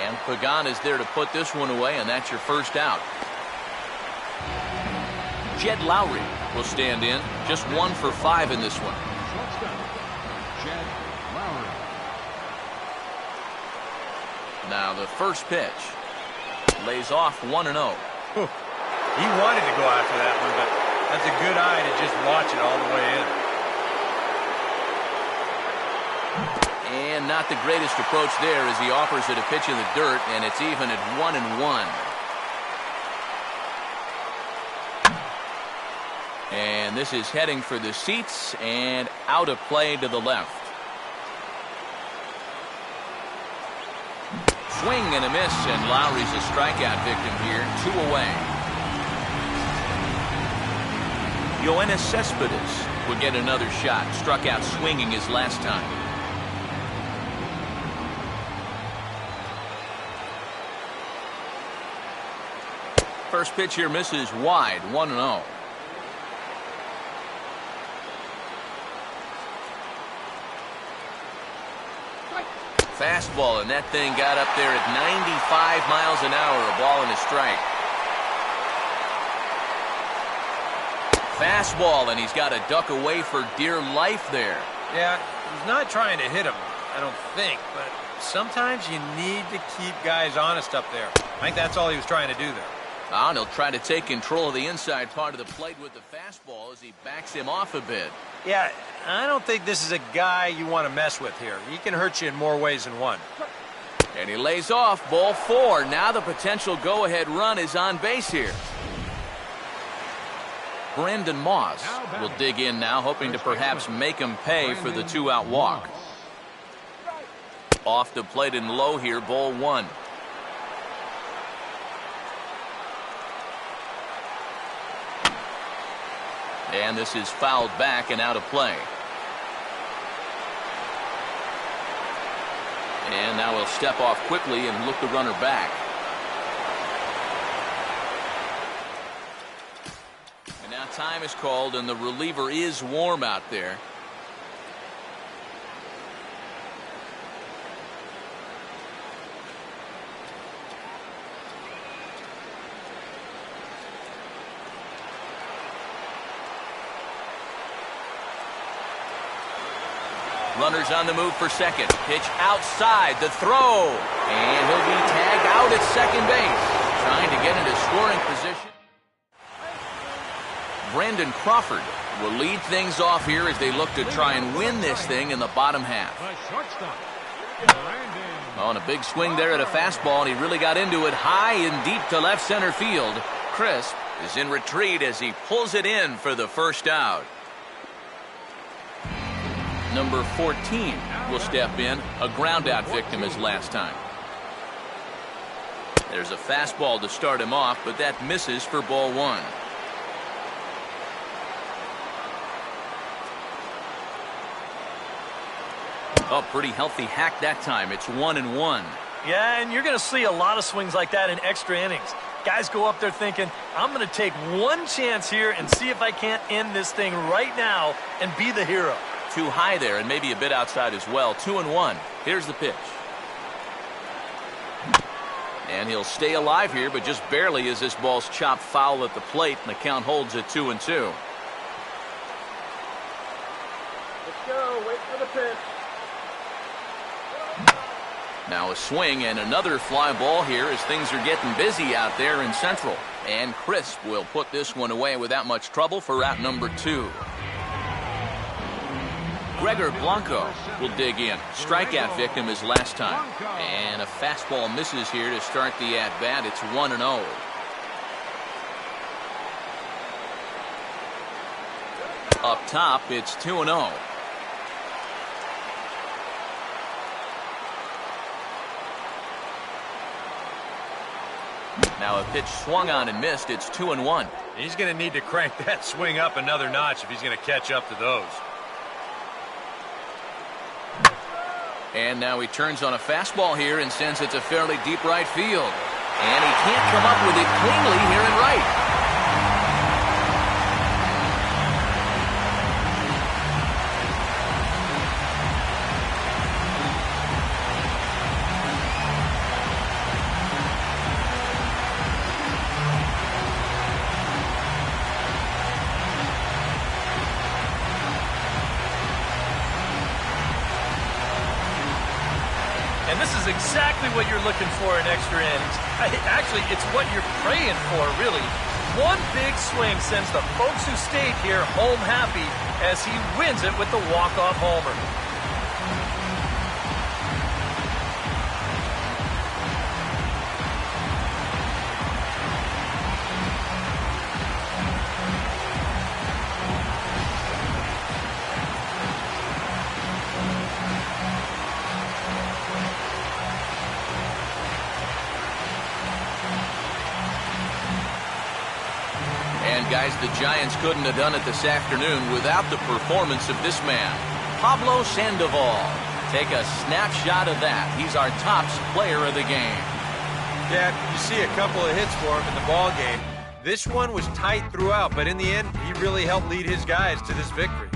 And Pagan is there to put this one away, and that's your first out. Jed Lowry will stand in. Just 1 for 5 in this one. Shortstop, Jed Lowry. Now the first pitch lays off 1-0. He wanted to go after that one, but that's a good eye to just watch it all the way in. And not the greatest approach there as he offers it a pitch in the dirt, and it's even at 1-1. And this is heading for the seats and out of play to the left. Swing and a miss, and Lowry's a strikeout victim here. 2 away. Yoenis Cespedes will get another shot. Struck out swinging his last time. First pitch here misses wide. 1-0. Fastball, and that thing got up there at 95 miles an hour, a ball and a strike. Fastball, and he's got to duck away for dear life there. Yeah, he's not trying to hit him, I don't think, but sometimes you need to keep guys honest up there. I think that's all he was trying to do there. And he'll try to take control of the inside part of the plate with the fastball as he backs him off a bit. Yeah, I don't think this is a guy you want to mess with here. He can hurt you in more ways than one. And he lays off. Ball 4. Now the potential go-ahead run is on base here. Brandon Moss will dig in now, hoping to perhaps make him pay for the 2-out walk. Off the plate and low here, ball 1. And this is fouled back and out of play. And now he'll step off quickly and look the runner back. And now time is called, and the reliever is warm out there. Runners on the move for second. Pitch outside. The throw. And he'll be tagged out at second base. Trying to get into scoring position. Brandon Crawford will lead things off here as they look to try and win this thing in the bottom half. The shortstop, Brandon. On a big swing there at a fastball, and he really got into it high and deep to left center field. Crisp is in retreat as he pulls it in for the first out. Number 14 will step in, a ground-out victim as last time. There's a fastball to start him off, but that misses for ball 1. Oh, pretty healthy hack that time. It's 1-1. Yeah, and you're going to see a lot of swings like that in extra innings. Guys go up there thinking, I'm going to take one chance here and see if I can't end this thing right now and be the hero. Too high there and maybe a bit outside as well. 2-1. Here's the pitch. And he'll stay alive here, but just barely as this ball's chopped foul at the plate, and the count holds at 2-2. Let's go. Wait for the pitch. Now a swing and another fly ball here as things are getting busy out there in Central. And Crisp will put this one away without much trouble for out number 2. Gregor Blanco will dig in. Strikeout victim his last time. And a fastball misses here to start the at-bat. It's 1-0. Up top, it's 2-0. Now a pitch swung on and missed. It's 2-1. He's going to need to crank that swing up another notch if he's going to catch up to those. And now he turns on a fastball here and sends it to fairly deep right field. And he can't come up with it cleanly here in right. And this is exactly what you're looking for in extra innings. Actually, it's what you're praying for, really. One big swing sends the folks who stayed here home happy as he wins it with the walk-off homer. Guys, the Giants couldn't have done it this afternoon without the performance of this man, Pablo Sandoval. Take a snapshot of that. He's our tops player of the game. Yeah, you see a couple of hits for him in the ball game. This one was tight throughout, but in the end, he really helped lead his guys to this victory.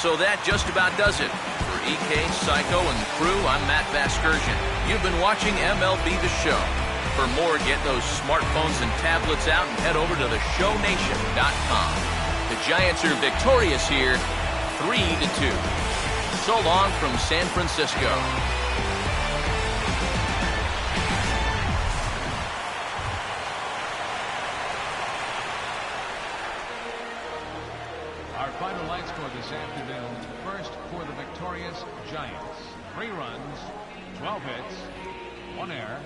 So that just about does it. For EK, Psycho, and the crew, I'm Matt Vasgersian. You've been watching MLB The Show. For more, get those smartphones and tablets out and head over to theshownation.com. The Giants are victorious here, 3-2. So long from San Francisco. Our final line score this afternoon. First for the victorious Giants. 3 runs, 12 hits, 1 error,